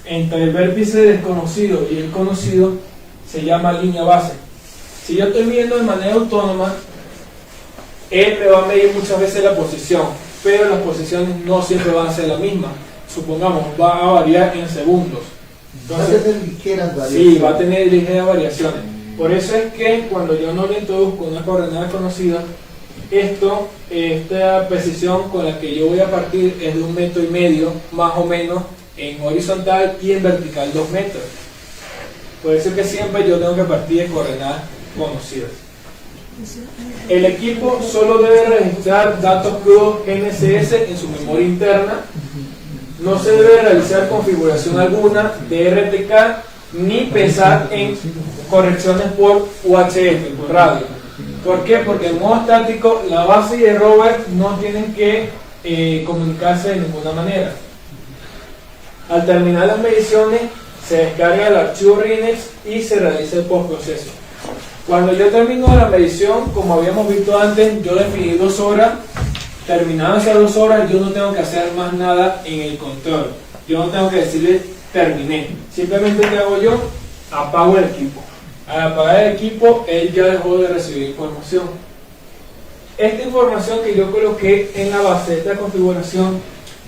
entre el vértice desconocido y el conocido se llama línea base. Si yo estoy midiendo de manera autónoma, él me va a medir muchas veces la posición, pero las posiciones no siempre van a ser la misma. Supongamos, va a variar en segundos. Entonces, va a tener ligeras variaciones. Sí, va a tener ligeras variaciones. Por eso es que cuando yo no le introduzco una coordenada conocida, esta precisión con la que yo voy a partir es de 1,5 metros más o menos en horizontal y en vertical 2 metros. Por eso es que siempre yo tengo que partir de coordenadas conocidas. El equipo solo debe registrar datos crudos GNSS en su memoria interna. No se debe realizar configuración alguna de RTK ni pensar en correcciones por UHF, por radio. ¿Por qué? Porque en modo estático la base y el rover no tienen que comunicarse de ninguna manera. Al terminar las mediciones se descarga el archivo RINEX y se realiza el postproceso. Cuando yo termino la medición, como habíamos visto antes, yo definí 2 horas. Terminadas esas 2 horas, yo no tengo que hacer más nada en el control. Yo no tengo que decirle terminé. Simplemente ¿qué hago yo? Apago el equipo. Al apagar el equipo, él ya dejó de recibir información. Esta información que yo coloqué en la base de esta configuración,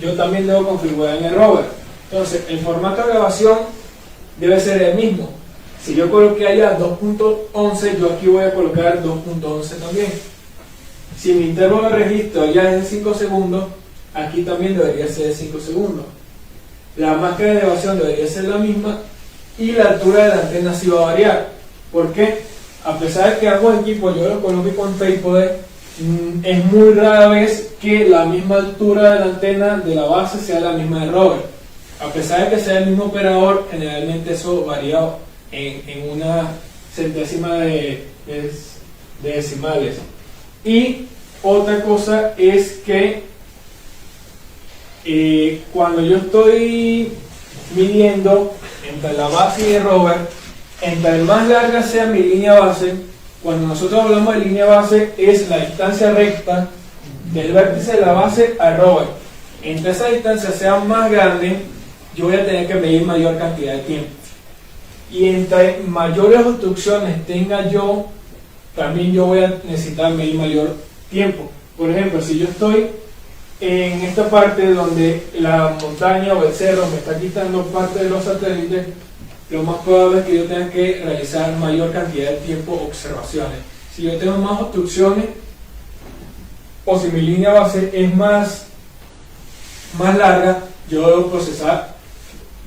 yo también debo configurar en el rover. Entonces, el formato de grabación debe ser el mismo. Si yo coloqué allá 2.11, yo aquí voy a colocar 2.11 también. Si mi intervalo de registro allá es de 5 segundos, aquí también debería ser de 5 segundos. La máscara de grabación debería ser la misma y la altura de la antena sí va a variar. ¿Por qué? A pesar de que ambos equipos yo los coloqué con trípode, es muy rara vez que la misma altura de la antena de la base sea la misma del rover. A pesar de que sea el mismo operador, generalmente eso varía en una centésima de decimales. Y otra cosa es que cuando yo estoy midiendo entre la base y el rover, entre más larga sea mi línea base, cuando nosotros hablamos de línea base es la distancia recta del vértice de la base al rover. Entre esa distancia sea más grande, yo voy a tener que medir mayor cantidad de tiempo. Y entre mayores obstrucciones tenga yo, también yo voy a necesitar medir mayor tiempo. Por ejemplo, si yo estoy en esta parte donde la montaña o el cerro me está quitando parte de los satélites, lo más probable es que yo tenga que realizar mayor cantidad de tiempo observaciones. Si yo tengo más obstrucciones, o si mi línea base es más larga, yo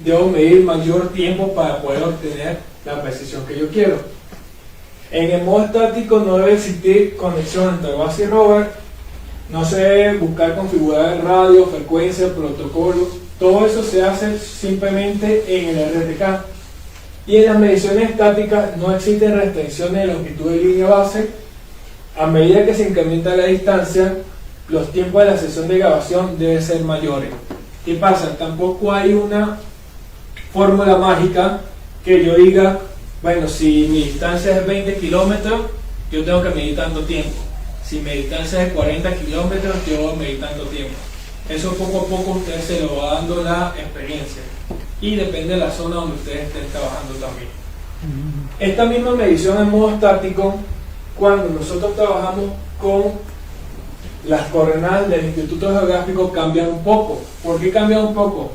debo medir mayor tiempo para poder obtener la precisión que yo quiero. En el modo estático no debe existir conexión entre base y rover, no se debe buscar configurar radio, frecuencia, protocolo, todo eso se hace simplemente en el RTK. Y en las mediciones estáticas no existen restricciones de longitud de línea base. A medida que se incrementa la distancia, los tiempos de la sesión de grabación deben ser mayores. ¿Qué pasa? Tampoco hay una fórmula mágica que yo diga, bueno, si mi distancia es 20 kilómetros, yo tengo que medir tanto tiempo. Si mi distancia es 40 kilómetros, yo voy a medir tanto tiempo. Eso poco a poco usted se lo va dando la experiencia. Y depende de la zona donde ustedes estén trabajando también. Esta misma medición en modo estático, cuando nosotros trabajamos con las coordenadas del Instituto Geográfico, cambian un poco. ¿Por qué cambian un poco?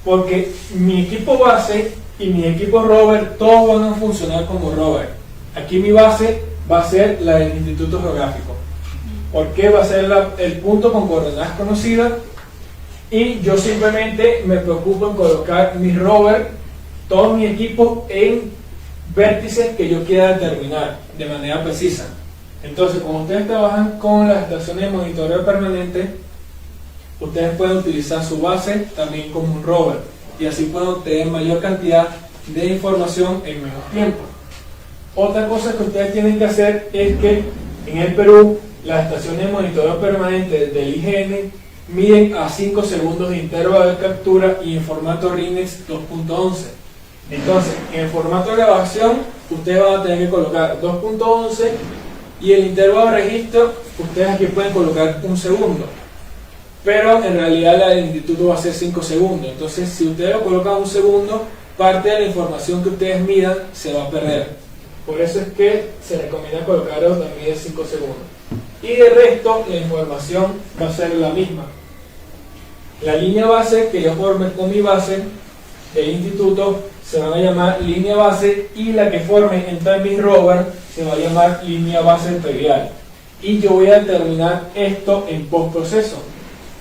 Porque mi equipo base y mi equipo rover, todos van a funcionar como rover. Aquí mi base va a ser la del Instituto Geográfico. ¿Por qué? Va a ser el punto con coordenadas conocidas. Y yo simplemente me preocupo en colocar mi rover, todo mi equipo en vértices que yo quiera determinar de manera precisa. Entonces, cuando ustedes trabajan con las estaciones de monitoreo permanente, ustedes pueden utilizar su base también como un rover y así pueden obtener mayor cantidad de información en menos tiempo. Otra cosa que ustedes tienen que hacer es que en el Perú las estaciones de monitoreo permanente del IGN miden a 5 segundos de intervalo de captura y en formato RINEX 2.11. Entonces, en el formato de grabación, ustedes van a tener que colocar 2.11 y el intervalo de registro, ustedes aquí pueden colocar 1 segundo. Pero en realidad la del instituto va a ser 5 segundos. Entonces, si ustedes lo colocan 1 segundo, parte de la información que ustedes midan se va a perder. Por eso es que se recomienda colocarlo también de 5 segundos. Y de resto, la información va a ser la misma. La línea base que yo forme con mi base del instituto se van a llamar línea base y la que forme entre mis rover se va a llamar línea base trivial. Y yo voy a determinar esto en postproceso.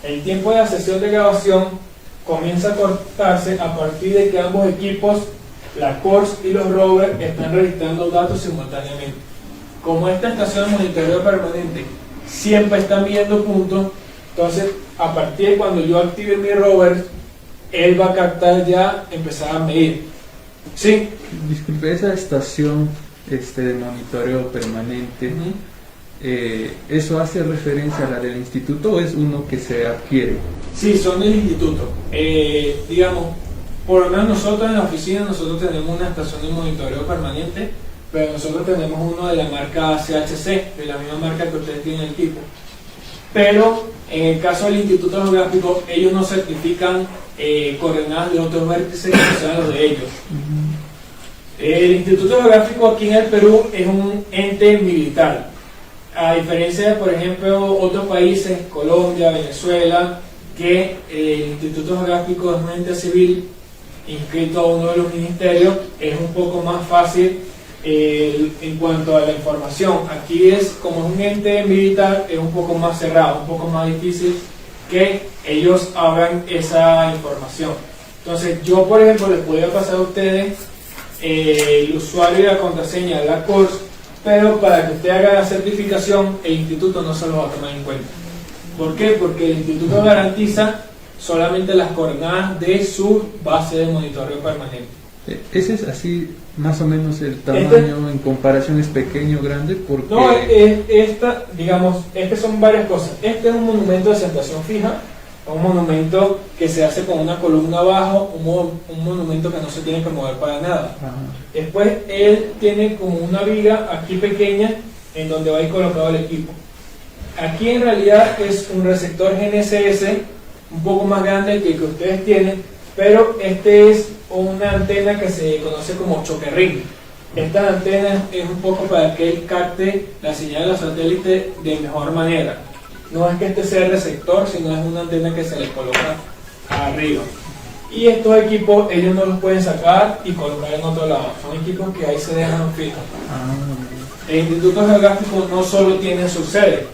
El tiempo de la sesión de grabación comienza a cortarse a partir de que ambos equipos, la CORS y los rovers, están registrando datos simultáneamente. Como esta estación de monitoreo permanente siempre están midiendo puntos, entonces a partir de cuando yo active mi rover, él va a captar ya, empezar a medir. ¿Sí? Disculpe, esa estación de monitoreo permanente, ¿eso hace referencia a la del instituto o es uno que se adquiere? Sí, son del instituto. Digamos, por lo menos nosotros en la oficina, nosotros tenemos una estación de monitoreo permanente, pero nosotros tenemos uno de la marca CHC, de la misma marca que ustedes tienen en el equipo. Pero en el caso del Instituto Geográfico, ellos no certifican coordenadas de otros vértices que no sean los de ellos. El Instituto Geográfico aquí en el Perú es un ente militar. A diferencia de, por ejemplo, otros países, Colombia, Venezuela, que el Instituto Geográfico es un ente civil inscrito a uno de los ministerios, es un poco más fácil en cuanto a la información. Aquí es como es un ente militar, es un poco más cerrado, un poco más difícil que ellos abran esa información. Entonces yo, por ejemplo, les podría pasar a ustedes el usuario y la contraseña de la CORS, pero para que usted haga la certificación, el instituto no se lo va a tomar en cuenta. ¿Por qué? Porque el instituto garantiza solamente las coordenadas de su base de monitoreo permanente. Ese es así más o menos el tamaño en comparación, es pequeño, grande, porque... No, digamos, son varias cosas. Este es un monumento de acentuación fija, un monumento que se hace con una columna abajo, un monumento que no se tiene que mover para nada. Ajá. Después él tiene como una viga aquí pequeña en donde va a ir colocado el equipo. Aquí en realidad es un receptor GNSS un poco más grande que el que ustedes tienen, pero este es una antena que se conoce como choque-ring. Esta antena es un poco para que él capte la señal de los satélites de mejor manera. No es que este sea el receptor, sino es una antena que se le coloca arriba. Y estos equipos ellos no los pueden sacar y colocar en otro lado. Son equipos que ahí se dejan fijos. El Instituto Geográfico no solo tiene su sede.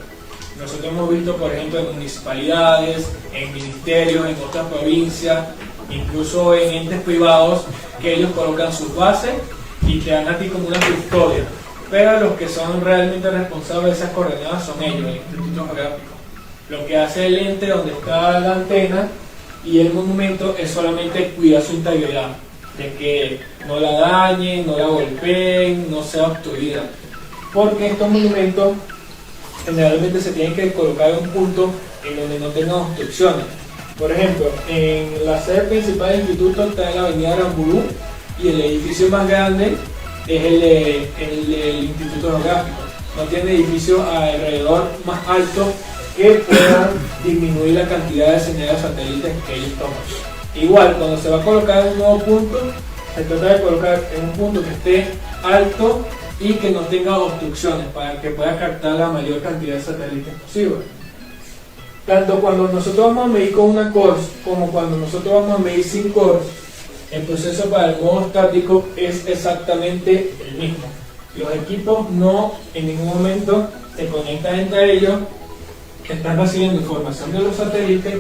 Nosotros hemos visto, por ejemplo, en municipalidades, en ministerios, en otras provincias, incluso en entes privados, que ellos colocan sus bases y te dan a ti como una custodia. Pero los que son realmente responsables de esas coordenadas son ellos, el Instituto Geográfico. Lo que hace el ente donde está la antena y el monumento es solamente cuidar su integridad, de que no la dañen, no la golpeen, no sea obstruida. Porque estos monumentos generalmente se tienen que colocar en un punto en donde no tengan obstrucciones. Por ejemplo, en la sede principal del instituto está en la avenida Aramburu y el edificio más grande es el del Instituto Geográfico. No tiene edificio alrededor más alto que puedan disminuir la cantidad de señales satélites que ellos toman. Igual, cuando se va a colocar en un nuevo punto, se trata de colocar en un punto que esté alto y que no tenga obstrucciones para que pueda captar la mayor cantidad de satélites posible. Tanto cuando nosotros vamos a medir con una CORS como cuando nosotros vamos a medir sin CORS, el proceso para el modo estático es exactamente el mismo. Los equipos no en ningún momento se conectan entre ellos, están recibiendo información de los satélites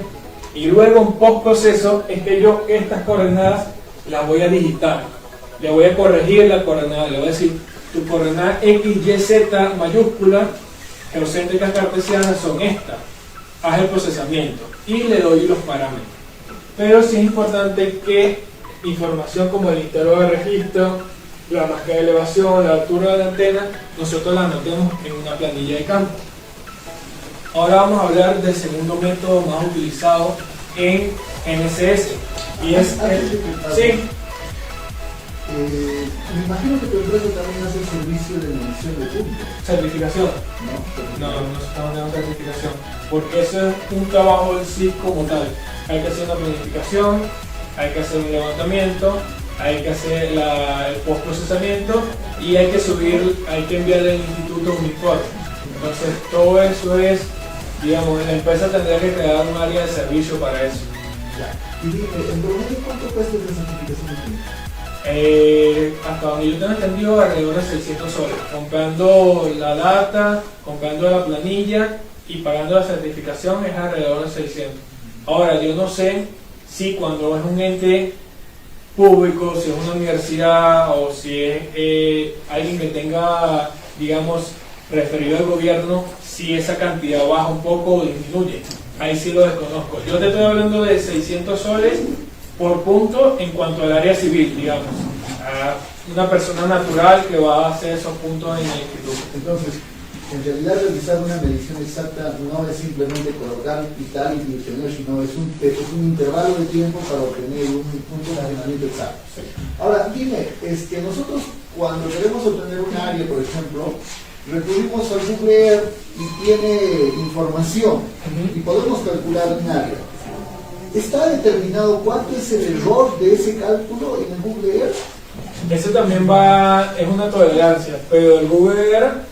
y luego en postproceso es que yo estas coordenadas las voy a digitar, le voy a corregir la coordenada, le voy a decir tu coordenada X, Y, Z mayúscula, geocéntricas cartesianas son estas, haz el procesamiento y le doy los parámetros. Pero sí es importante que información como el intervalo de registro, la marca de elevación, la altura de la antena, nosotros la anotemos en una planilla de campo. Ahora vamos a hablar del segundo método más utilizado en GNSS y es sí. Me imagino que tu empresa también hace el servicio de medición de puntos. Certificación. No estamos dando certificación, porque eso es un trabajo en sí como tal. Hay que hacer una planificación, hay que hacer un levantamiento, hay que hacer el postprocesamiento y hay que enviarle al instituto un informe. Entonces todo eso es, digamos, la empresa tendría que crear un área de servicio para eso. Y dime, ¿en promedio cuánto cuesta esa certificación de puntos? Hasta donde yo tengo entendido, alrededor de 600 soles, comprando la data, comprando la planilla y pagando la certificación es alrededor de 600. Ahora, yo no sé Sí, cuando es un ente público, si es una universidad o si es alguien que tenga, digamos, referido al gobierno, si esa cantidad baja un poco o disminuye. Ahí sí lo desconozco. Yo te estoy hablando de 600 soles por punto en cuanto al área civil, digamos. A una persona natural que va a hacer esos puntos en el instituto. Entonces, en realidad realizar una medición exacta no es simplemente colocar y tal y obtener, sino es un intervalo de tiempo para obtener un funcionamiento exacto. Ahora, dime, nosotros cuando queremos obtener un área, por ejemplo, recurrimos al Google Earth y tiene información y podemos calcular un área. ¿Está determinado cuánto es el error de ese cálculo en el Google Earth? Eso también es una tolerancia, pero el Google Earth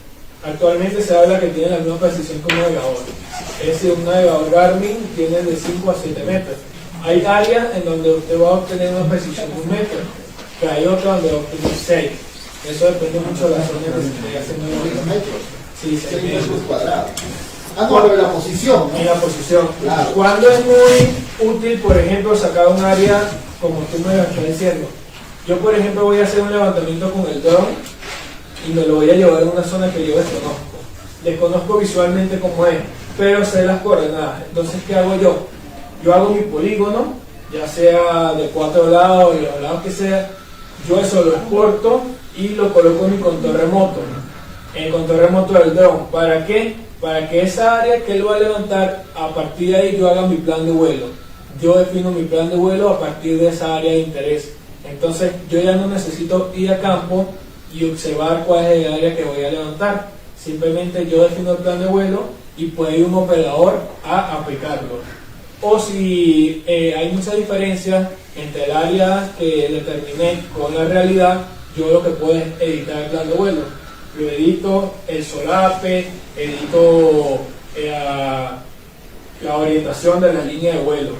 actualmente se habla que tiene la misma precisión que un navegador. Es decir, un navegador Garmin tiene de 5 a 7 metros. Hay áreas en donde usted va a obtener una precisión de 1 metro, pero hay otras donde va a obtener 6. Eso depende mucho de la zona que se esté haciendo. 6 metros. Sí, 6 metros cuadrados. Ah, no, pero la posición, ¿no? En la posición. Claro. Cuando es muy útil, por ejemplo, sacar un área, como tú me estás diciendo. Yo, por ejemplo, voy a hacer un levantamiento con el drone y me lo voy a llevar a una zona que yo desconozco. Desconozco visualmente cómo es, pero sé las coordenadas. Entonces, ¿qué hago yo? Yo hago mi polígono, ya sea de 4 lados y los lados que sea. Yo eso lo exporto y lo coloco en mi control remoto. En el control remoto del drone. ¿Para qué? Para que esa área que él va a levantar, a partir de ahí yo haga mi plan de vuelo. Yo defino mi plan de vuelo a partir de esa área de interés. Entonces yo ya no necesito ir a campo y observar cuál es el área que voy a levantar. Simplemente yo defino el plan de vuelo y puede ir un operador a aplicarlo. O si hay mucha diferencia entre el área que determiné con la realidad, yo lo que puedo es editar el plan de vuelo. Lo edito, el solape, edito la orientación de la línea de vuelo.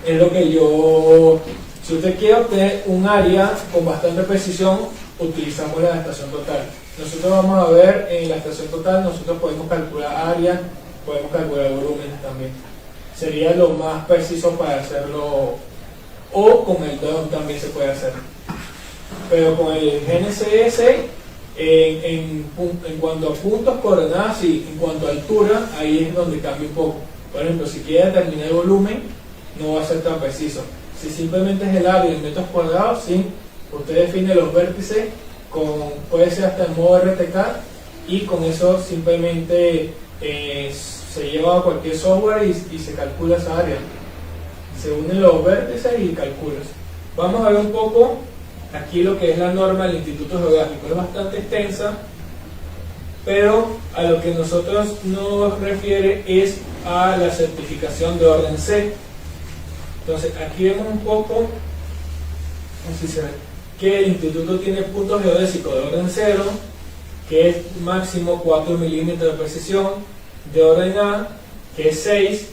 Es lo que yo... Si usted quiere obtener un área con bastante precisión, utilizamos la estación total. Nosotros vamos a ver en la estación total, nosotros podemos calcular área, podemos calcular volúmenes también. Sería lo más preciso para hacerlo, o con el drone también se puede hacer. Pero con el GNSS, en cuanto a puntos, coordenadas y en cuanto a altura, ahí es donde cambia un poco. Por ejemplo, si quiere determinar el volumen, no va a ser tan preciso. Si simplemente es el área en metros cuadrados, sí, usted define los vértices, puede ser hasta el modo RTK, y con eso simplemente se lleva a cualquier software y se calcula esa área. Se unen los vértices y calculas. Vamos a ver un poco aquí lo que es la norma del Instituto Geográfico. Es bastante extensa, pero a lo que nosotros nos refiere es a la certificación de orden C. Entonces aquí vemos un poco, así se ve, que el instituto tiene puntos geodésicos de orden 0, que es máximo 4 milímetros de precisión, de orden A, que es 6,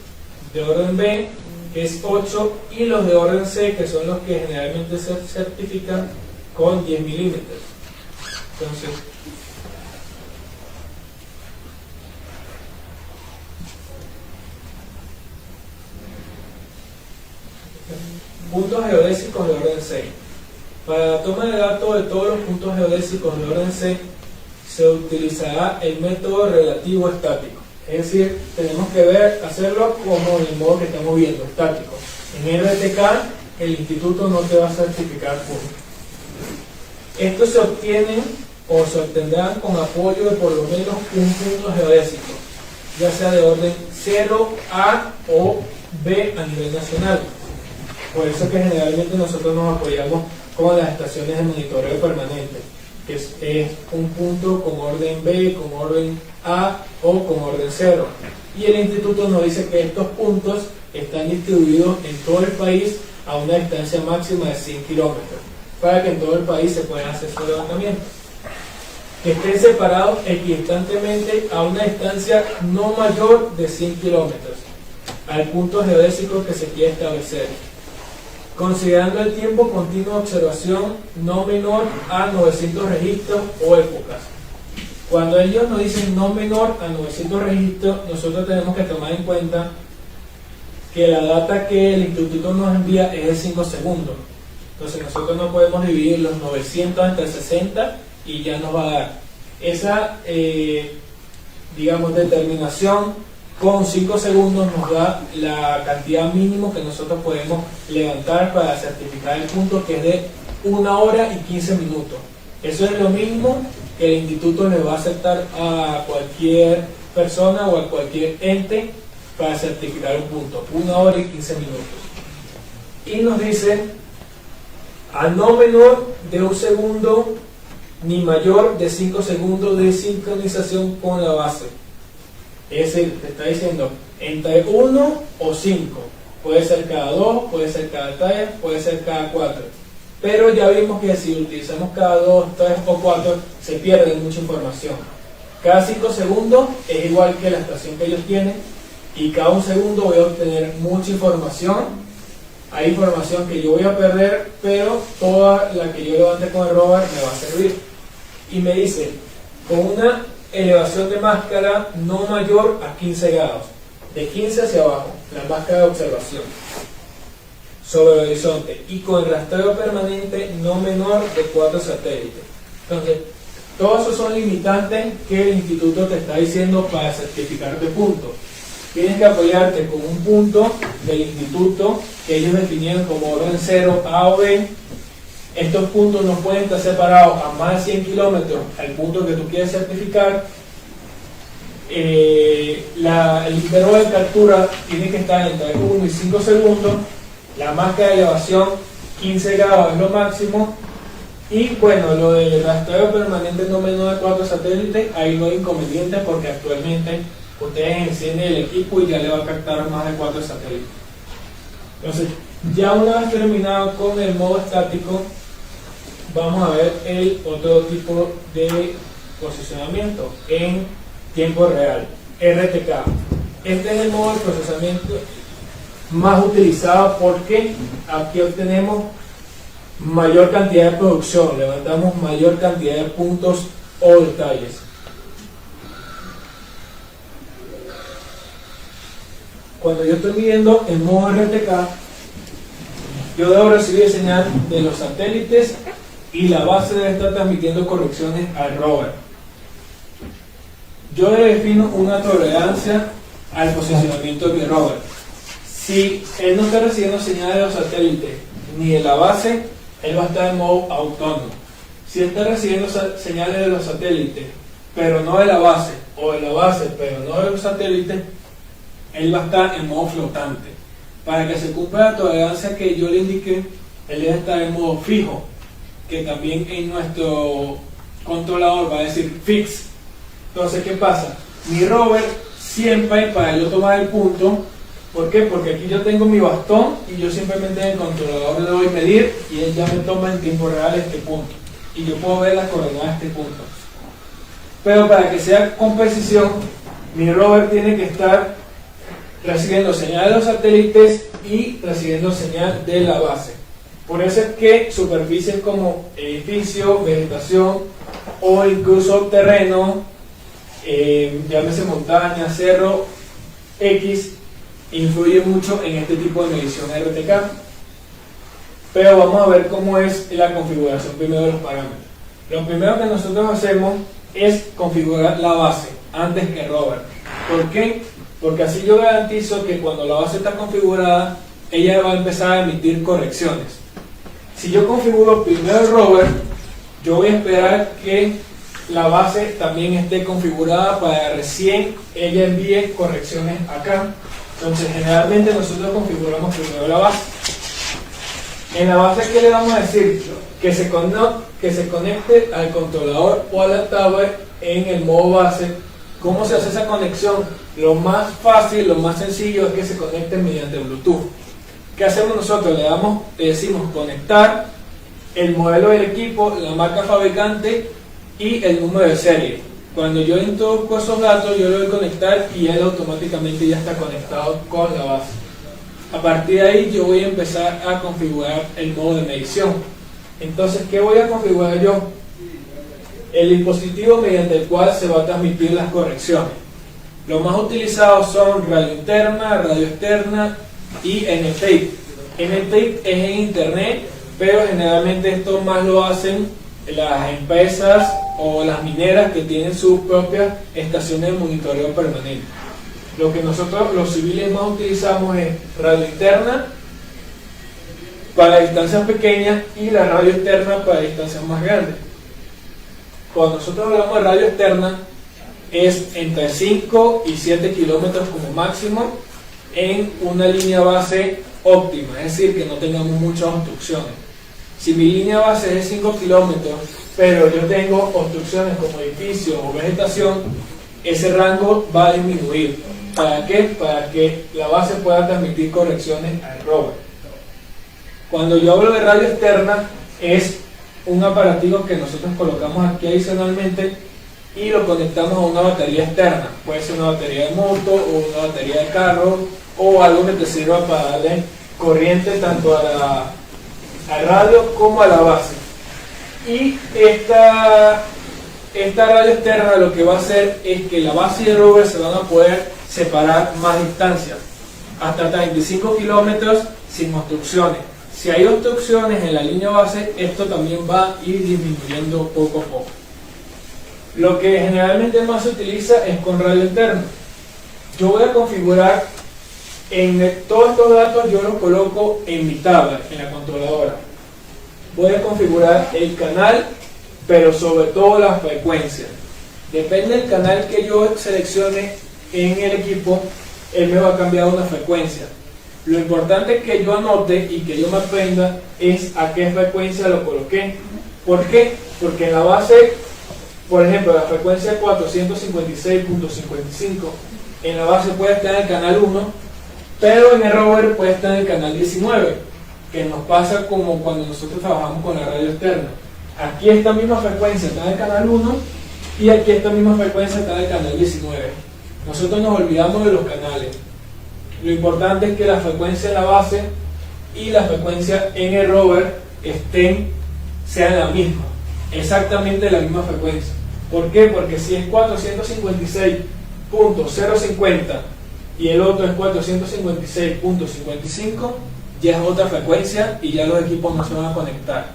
de orden B, que es 8, y los de orden C, que son los que generalmente se certifican con 10 milímetros. Entonces, puntos geodésicos de orden C. Para la toma de datos de todos los puntos geodésicos de orden C, se utilizará el método relativo estático. Es decir, tenemos que hacerlo como en el modo que estamos viendo, estático. En RTK, el instituto no te va a certificar puntos. Estos se obtienen o se obtendrán con apoyo de por lo menos un punto geodésico, ya sea de orden 0, A o B a nivel nacional. Por eso que generalmente nosotros nos apoyamos con las estaciones de monitoreo permanente, que es un punto con orden B, con orden A o con orden 0. Y el instituto nos dice que estos puntos están distribuidos en todo el país a una distancia máxima de 100 kilómetros, para que en todo el país se puedan hacer su levantamiento. Que estén separados equidistantemente a una distancia no mayor de 100 kilómetros al punto geodésico que se quiere establecer, considerando el tiempo continuo de observación no menor a 900 registros o épocas. Cuando ellos nos dicen no menor a 900 registros, nosotros tenemos que tomar en cuenta que la data que el instituto nos envía es de 5 segundos. Entonces nosotros no podemos dividir los 900 entre 60 y ya nos va a dar esa, digamos, determinación. Con 5 segundos nos da la cantidad mínima que nosotros podemos levantar para certificar el punto, que es de 1 hora y 15 minutos. Eso es lo mismo que el instituto le va a aceptar a cualquier persona o a cualquier ente para certificar un punto, 1 hora y 15 minutos. Y nos dice, a no menor de 1 segundo ni mayor de 5 segundos de sincronización con la base. Es decir, te está diciendo entre 1 o 5. Puede ser cada 2, puede ser cada 3, puede ser cada 4. Pero ya vimos que si utilizamos cada 2, 3 o 4, se pierde mucha información. Cada 5 segundos es igual que la estación que ellos tienen, y cada 1 segundo voy a obtener mucha información. Hay información que yo voy a perder, pero toda la que yo levante con el rover me va a servir. Y me dice, con una elevación de máscara no mayor a 15 grados, de 15 hacia abajo, la máscara de observación sobre el horizonte, y con el rastreo permanente no menor de 4 satélites. Entonces, todos esos son limitantes que el instituto te está diciendo para certificarte puntos. Tienes que apoyarte con un punto del instituto que ellos definieron como orden 0, A o B. Estos puntos no pueden estar separados a más de 100 kilómetros al punto que tú quieres certificar. El intervalo de captura tiene que estar entre 1 y 5 segundos. La máscara de elevación 15 grados es lo máximo. Y bueno, lo del rastreo permanente no menor de 4 satélites, ahí no hay inconvenientes porque actualmente ustedes encienden el equipo y ya le va a captar más de 4 satélites. Entonces, ya una vez terminado con el modo estático, vamos a ver el otro tipo de posicionamiento en tiempo real, RTK. Este es el modo de procesamiento más utilizado porque aquí obtenemos mayor cantidad de producción, levantamos mayor cantidad de puntos o detalles. Cuando yo estoy midiendo en modo RTK, yo debo recibir señal de los satélites y la base debe estar transmitiendo correcciones al rover. Yo defino una tolerancia al posicionamiento del rover. Si él no está recibiendo señales de los satélites ni de la base, él va a estar en modo autónomo. Si está recibiendo señales de los satélites, pero no de la base, o de la base, pero no de los satélites, él va a estar en modo flotante. Para que se cumpla la tolerancia que yo le indiqué, él debe estar en modo fijo, que también en nuestro controlador va a decir fix. Entonces, ¿qué pasa? Mi rover siempre, para yo tomar el punto, ¿por qué? Porque aquí yo tengo mi bastón y yo simplemente en el controlador le doy medir y él ya me toma en tiempo real este punto. Y yo puedo ver las coordenadas de este punto. Pero para que sea con precisión, mi rover tiene que estar recibiendo señal de los satélites y recibiendo señal de la base. Por eso es que superficies como edificio, vegetación o incluso terreno, llámese montaña, cerro, X, influye mucho en este tipo de medición RTK. Pero vamos a ver cómo es la configuración primero de los parámetros. Lo primero que nosotros hacemos es configurar la base antes que el rover. ¿Por qué? Porque así yo garantizo que cuando la base está configurada, ella va a empezar a emitir correcciones. Si yo configuro primero el rover, yo voy a esperar que la base también esté configurada para recién ella envíe correcciones acá. Entonces generalmente nosotros configuramos primero la base. En la base, ¿qué le vamos a decir? Que se conecte al controlador o a la tablet en el modo base. ¿Cómo se hace esa conexión? Lo más fácil, lo más sencillo es que se conecten mediante Bluetooth. ¿Qué hacemos nosotros? Le decimos conectar el modelo del equipo, la marca fabricante y el número de serie. Cuando yo introduzco esos datos, yo le doy conectar y él automáticamente ya está conectado con la base. A partir de ahí yo voy a empezar a configurar el modo de medición. Entonces, ¿qué voy a configurar yo? El dispositivo mediante el cual se va a transmitir las correcciones. Los más utilizados son radio interna, radio externa y NTAPE. NTAPE es en internet, pero generalmente esto más lo hacen las empresas o las mineras que tienen sus propias estaciones de monitoreo permanente. Lo que nosotros los civiles más utilizamos es radio interna para distancias pequeñas y la radio externa para distancias más grandes. Cuando nosotros hablamos de radio externa es entre 5 y 7 kilómetros como máximo en una línea base óptima, es decir, que no tengamos muchas obstrucciones. Si mi línea base es de 5 kilómetros, pero yo tengo obstrucciones como edificios o vegetación, ese rango va a disminuir. ¿Para qué? Para que la base pueda transmitir correcciones al rover. Cuando yo hablo de radio externa, es un aparatico que nosotros colocamos aquí adicionalmente y lo conectamos a una batería externa. Puede ser una batería de moto o una batería de carro o algo que te sirva para darle corriente tanto a la radio como a la base. Y esta radio externa lo que va a hacer es que la base y el rover se van a poder separar más distancias, hasta 35 kilómetros sin obstrucciones. Si hay obstrucciones en la línea base, esto también va a ir disminuyendo poco a poco. Lo que generalmente más se utiliza es con radio interna. Yo voy a configurar todos estos datos, yo los coloco en mi tabla, en la controladora. Voy a configurar el canal, pero sobre todo la frecuencia. Depende del canal que yo seleccione en el equipo, él me va a cambiar una frecuencia. Lo importante que yo anote y que yo me aprenda es a qué frecuencia lo coloqué. ¿Por qué? Porque en la base, por ejemplo, la frecuencia 456.55, en la base puede estar en el canal 1, pero en el rover puede estar en el canal 19, que nos pasa como cuando nosotros trabajamos con la radio externa. Aquí esta misma frecuencia está en el canal 1 y aquí esta misma frecuencia está en el canal 19. Nosotros nos olvidamos de los canales. Lo importante es que la frecuencia en la base y la frecuencia en el rover sean la misma, exactamente la misma frecuencia. ¿Por qué? Porque si es 456.050 y el otro es 456.55, ya es otra frecuencia y ya los equipos no se van a conectar.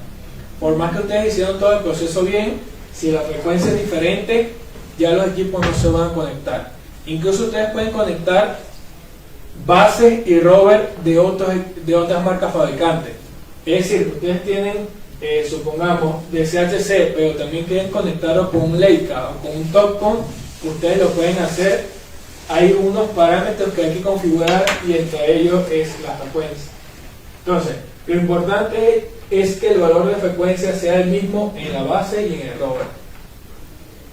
Por más que ustedes hicieron todo el proceso bien, si la frecuencia es diferente, ya los equipos no se van a conectar. Incluso ustedes pueden conectar bases y rover de otras marcas fabricantes. Es decir, ustedes tienen, supongamos, de CHC, pero también quieren conectarlo con un Leica o con un Topcon, ustedes lo pueden hacer. Hay unos parámetros que hay que configurar y entre ellos es la frecuencia. Entonces, lo importante es que el valor de frecuencia sea el mismo en la base y en el rover.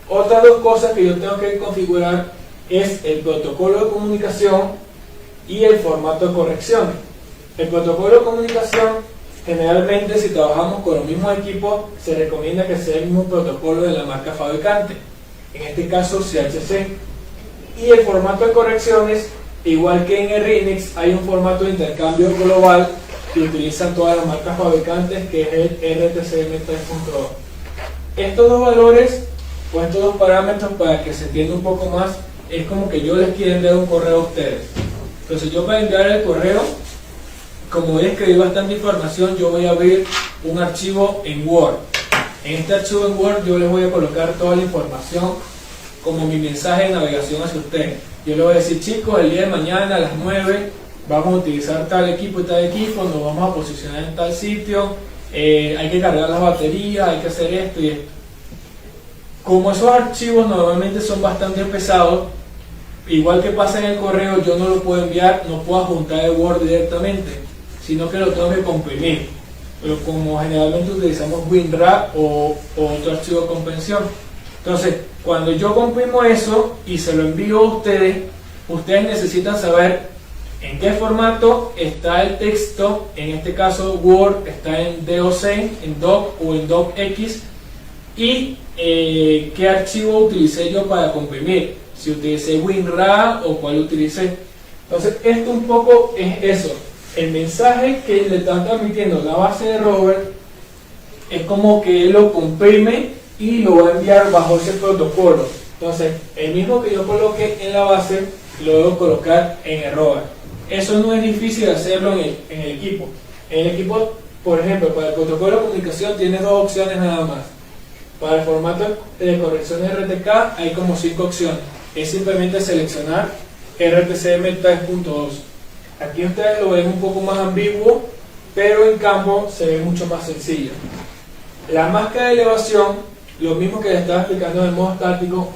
Otras dos cosas que yo tengo que configurar es el protocolo de comunicación y el formato de corrección. El protocolo de comunicación, generalmente si trabajamos con los mismos equipos, se recomienda que sea el mismo protocolo de la marca fabricante, en este caso CHC. Y el formato de correcciones, igual que en el RINIX, hay un formato de intercambio global que utilizan todas las marcas fabricantes, que es el RTCM 3.2. Estos dos valores, o estos dos parámetros, para que se entienda un poco más, es como que yo les quiero enviar un correo a ustedes. Entonces yo, para enviar el correo, como voy a escribir bastante información, yo voy a abrir un archivo en Word. En este archivo en Word yo les voy a colocar toda la información como mi mensaje de navegación hacia ustedes. Yo les voy a decir: chicos, el día de mañana a las 9 vamos a utilizar tal equipo y tal equipo, nos vamos a posicionar en tal sitio, hay que cargar las baterías, hay que hacer esto y esto. Como esos archivos normalmente son bastante pesados, igual que pasa en el correo, yo no lo puedo enviar, no puedo adjuntar el Word directamente, sino que lo tengo que comprimir. Pero como generalmente utilizamos WinRAR o otro archivo de compresión. Entonces, cuando yo comprimo eso y se lo envío a ustedes, ustedes necesitan saber en qué formato está el texto. En este caso Word está en DOC, en DOC o en DOCX, y qué archivo utilicé yo para comprimir, si utilicé WinRAR o cuál utilicé. Entonces esto un poco es eso, el mensaje que le están transmitiendo la base de rover es como que él lo comprime y lo va a enviar bajo ese protocolo. Entonces el mismo que yo coloque en la base lo debo colocar en el rover. eso no es difícil hacerlo en el equipo. En el equipo, por ejemplo, para el protocolo de comunicación tienes dos opciones nada más. Para el formato de corrección RTK hay como 5 opciones. Es simplemente seleccionar RTCM 3.2. Aquí ustedes lo ven un poco más ambiguo, pero en campo se ve mucho más sencillo. La máscara de elevación, lo mismo que les estaba explicando en el modo estático,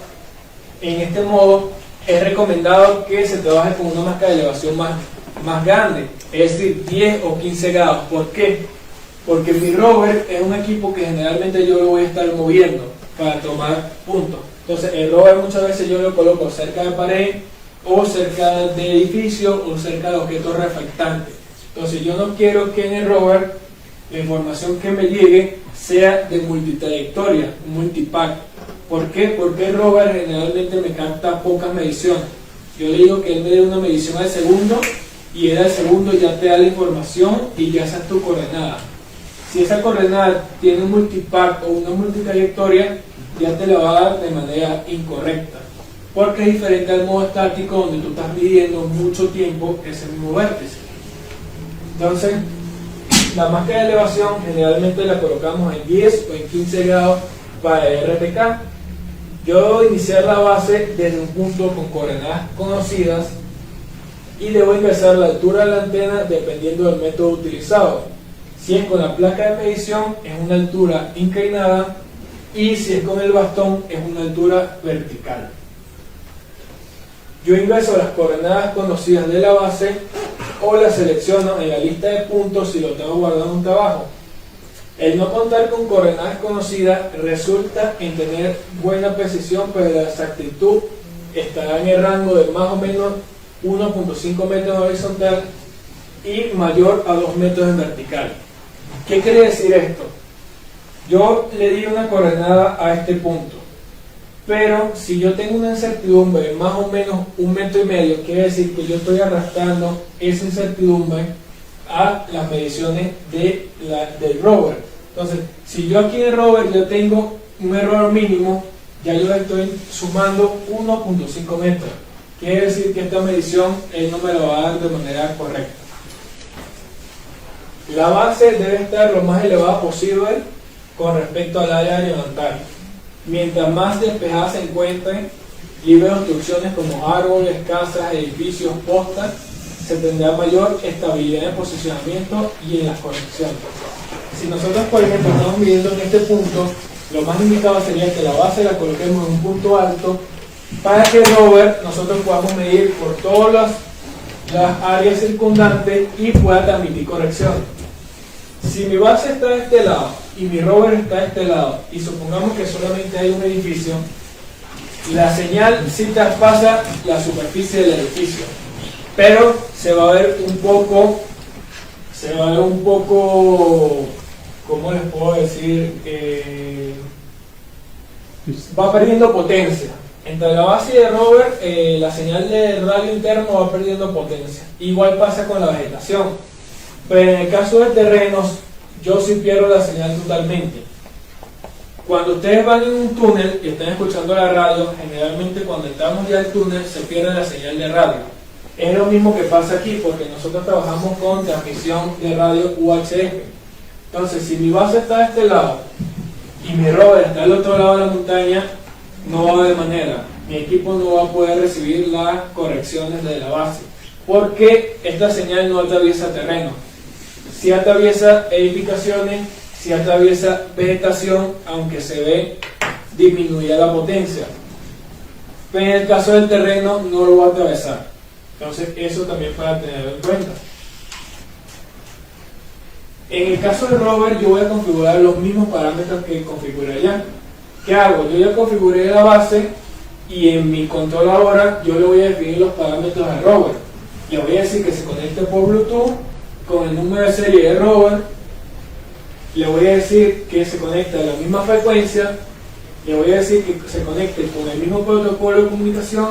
en este modo es recomendado que se trabaje con una máscara de elevación más grande, es decir, 10 o 15 grados. ¿Por qué? Porque mi rover es un equipo que generalmente yo lo voy a estar moviendo para tomar puntos. Entonces el rover muchas veces yo lo coloco cerca de pared, o cerca de edificio, o cerca de objetos reflectantes. Entonces yo no quiero que en el rover la información que me llegue sea de multitrayectoria, multipack. ¿Por qué? Porque el rover generalmente me capta pocas mediciones. Yo le digo que él me dé una medición al segundo, y él al segundo ya te da la información y ya esa es tu coordenada. Si esa coordenada tiene un multipack o una multitrayectoria, ya te la va a dar de manera incorrecta, porque es diferente al modo estático, donde tú estás midiendo mucho tiempo ese mismo vértice. Entonces, la máscara de elevación generalmente la colocamos en 10 o en 15 grados para el RTK. Yo debo iniciar la base desde un punto con coordenadas conocidas y debo ingresar la altura de la antena dependiendo del método utilizado. Si es con la placa de medición, es una altura inclinada, y si es con el bastón, es una altura vertical. Yo ingreso las coordenadas conocidas de la base o las selecciono en la lista de puntos si lo tengo guardado en un trabajo. El no contar con coordenadas conocidas resulta en tener buena precisión, pero la exactitud estará en el rango de más o menos 1.5 metros en horizontal y mayor a 2 metros en vertical. ¿Qué quiere decir esto? Yo le di una coordenada a este punto, pero si yo tengo una incertidumbre de más o menos 1,5 metros, quiere decir que yo estoy arrastrando esa incertidumbre a las mediciones del rover. Entonces, si yo aquí en el rover yo tengo un error mínimo, ya yo le estoy sumando 1.5 metros. Quiere decir que esta medición él no me la va a dar de manera correcta. La base debe estar lo más elevada posible con respecto al área de levantar. Mientras más despejada se encuentre, libre de obstrucciones como árboles, casas, edificios, postas, se tendrá mayor estabilidad en posicionamiento y en las conexiones. Si nosotros, por ejemplo, estamos midiendo en este punto, lo más indicado sería que la base la coloquemos en un punto alto para que el rover nosotros podamos medir por todas las áreas circundantes y pueda transmitir correcciones. Si mi base está de este lado y mi rover está de este lado, y supongamos que solamente hay un edificio, la señal sí traspasa la superficie del edificio, pero se va a ver un poco, ¿cómo les puedo decir? Va perdiendo potencia. Entre la base y el rover, la señal de radio interno va perdiendo potencia. Igual pasa con la vegetación. Pero en el caso de terrenos, yo sí pierdo la señal totalmente. Cuando ustedes van en un túnel y están escuchando la radio, generalmente cuando entramos ya al túnel se pierde la señal de radio. Es lo mismo que pasa aquí, porque nosotros trabajamos con transmisión de radio UHF. Entonces, si mi base está de este lado y mi rover está del otro lado de la montaña, no va a haber manera. Mi equipo no va a poder recibir las correcciones de la base, porque esta señal no atraviesa terreno. Si atraviesa edificaciones, si atraviesa vegetación, aunque se ve disminuida la potencia. Pero en el caso del terreno no lo va a atravesar. Entonces eso también para tenerlo en cuenta. En el caso del rover yo voy a configurar los mismos parámetros que configuré allá. ¿Qué hago? Yo ya configuré la base y en mi controladora yo le voy a definir los parámetros al rover. Le voy a decir que se conecte por Bluetooth con el número de serie del rover. Le voy a decir que se conecte a la misma frecuencia. Le voy a decir que se conecte con el mismo protocolo de comunicación,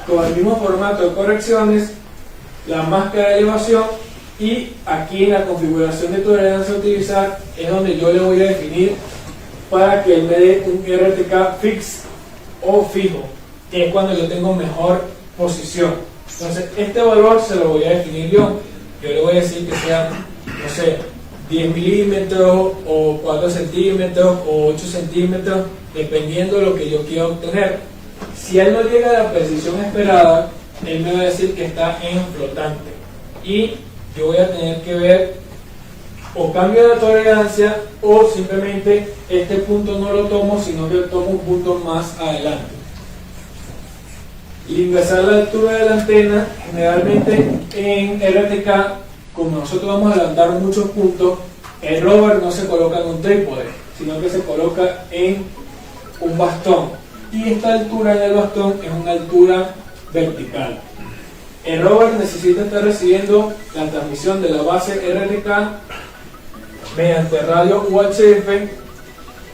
con el mismo formato de correcciones, la máscara de elevación, y aquí en la configuración de tolerancia a utilizar es donde yo le voy a definir para que él me dé un RTK fix o fijo, que es cuando yo tengo mejor posición. Entonces, este valor se lo voy a definir yo. Yo le voy a decir que sea, no sé, 10 milímetros o 4 centímetros o 8 centímetros, dependiendo de lo que yo quiera obtener. Si él no llega a la precisión esperada, él me va a decir que está en flotante. Y yo voy a tener que ver o cambio la tolerancia o simplemente este punto no lo tomo, sino que tomo un punto más adelante. Y ingresar la altura de la antena, generalmente en RTK, como nosotros vamos a adelantar muchos puntos, el rover no se coloca en un trípode, sino que se coloca en un bastón. Y esta altura en el bastón es una altura vertical. El rover necesita estar recibiendo la transmisión de la base RTK mediante radio UHF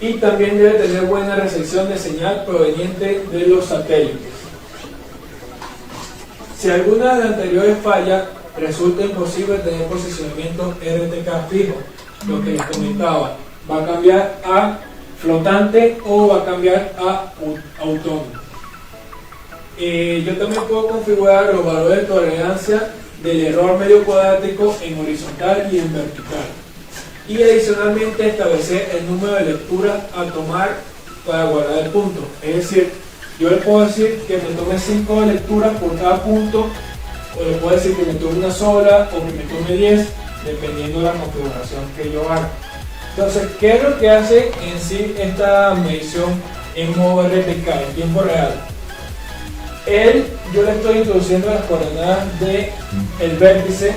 y también debe tener buena recepción de señal proveniente de los satélites. Si alguna de las anteriores falla, resulta imposible tener posicionamiento RTK fijo. Lo que les comentaba, va a cambiar a flotante o va a cambiar a autónomo. Yo también puedo configurar los valores de tolerancia del error medio cuadrático en horizontal y en vertical. Y adicionalmente establecer el número de lecturas a tomar para guardar el punto. Es decir, yo le puedo decir que me tome 5 lecturas por cada punto, o le puedo decir que me tome una sola o que me tome 10, dependiendo de la configuración que yo haga. Entonces, ¿qué es lo que hace en sí esta medición en modo RTK, en tiempo real? Yo le estoy introduciendo las coordenadas del vértice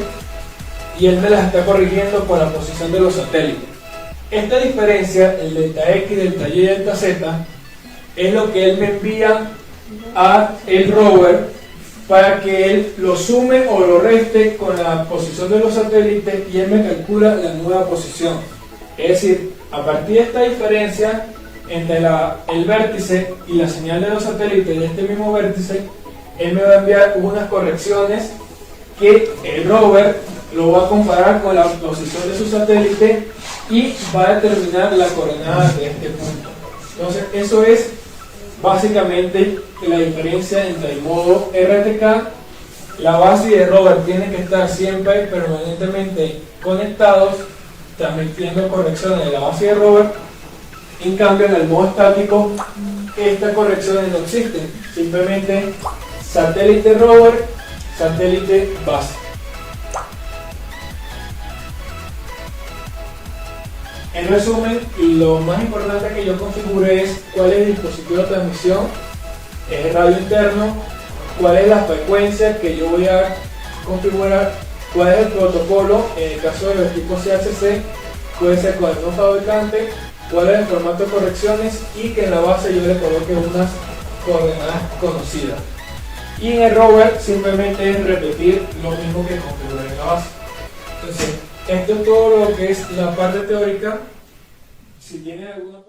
y él me las está corrigiendo por la posición de los satélites. Esta diferencia, el delta X, delta Y y delta Z, es lo que él me envía a el rover para que él lo sume o lo reste con la posición de los satélites y él me calcula la nueva posición. Es decir, a partir de esta diferencia entre el vértice y la señal de los satélites de este mismo vértice, él me va a enviar unas correcciones que el rover lo va a comparar con la posición de su satélite y va a determinar la coordenada de este punto. Entonces, eso es básicamente la diferencia entre el modo RTK. La base y el rover tienen que estar siempre permanentemente conectados, transmitiendo correcciones de la base y el rover. En cambio, en el modo estático, estas correcciones no existen. Simplemente satélite rover, satélite base. En resumen, lo más importante que yo configure es cuál es el dispositivo de transmisión, es el radio interno, cuál es la frecuencia que yo voy a configurar, cuál es el protocolo en el caso de los equipos CHC, puede ser con el mismo fabricante, cuál es el formato de correcciones y que en la base yo le coloque unas coordenadas conocidas. Y en el rover simplemente es repetir lo mismo que configuré en la base. Entonces, esto es todo lo que es la parte teórica. Si tienen alguna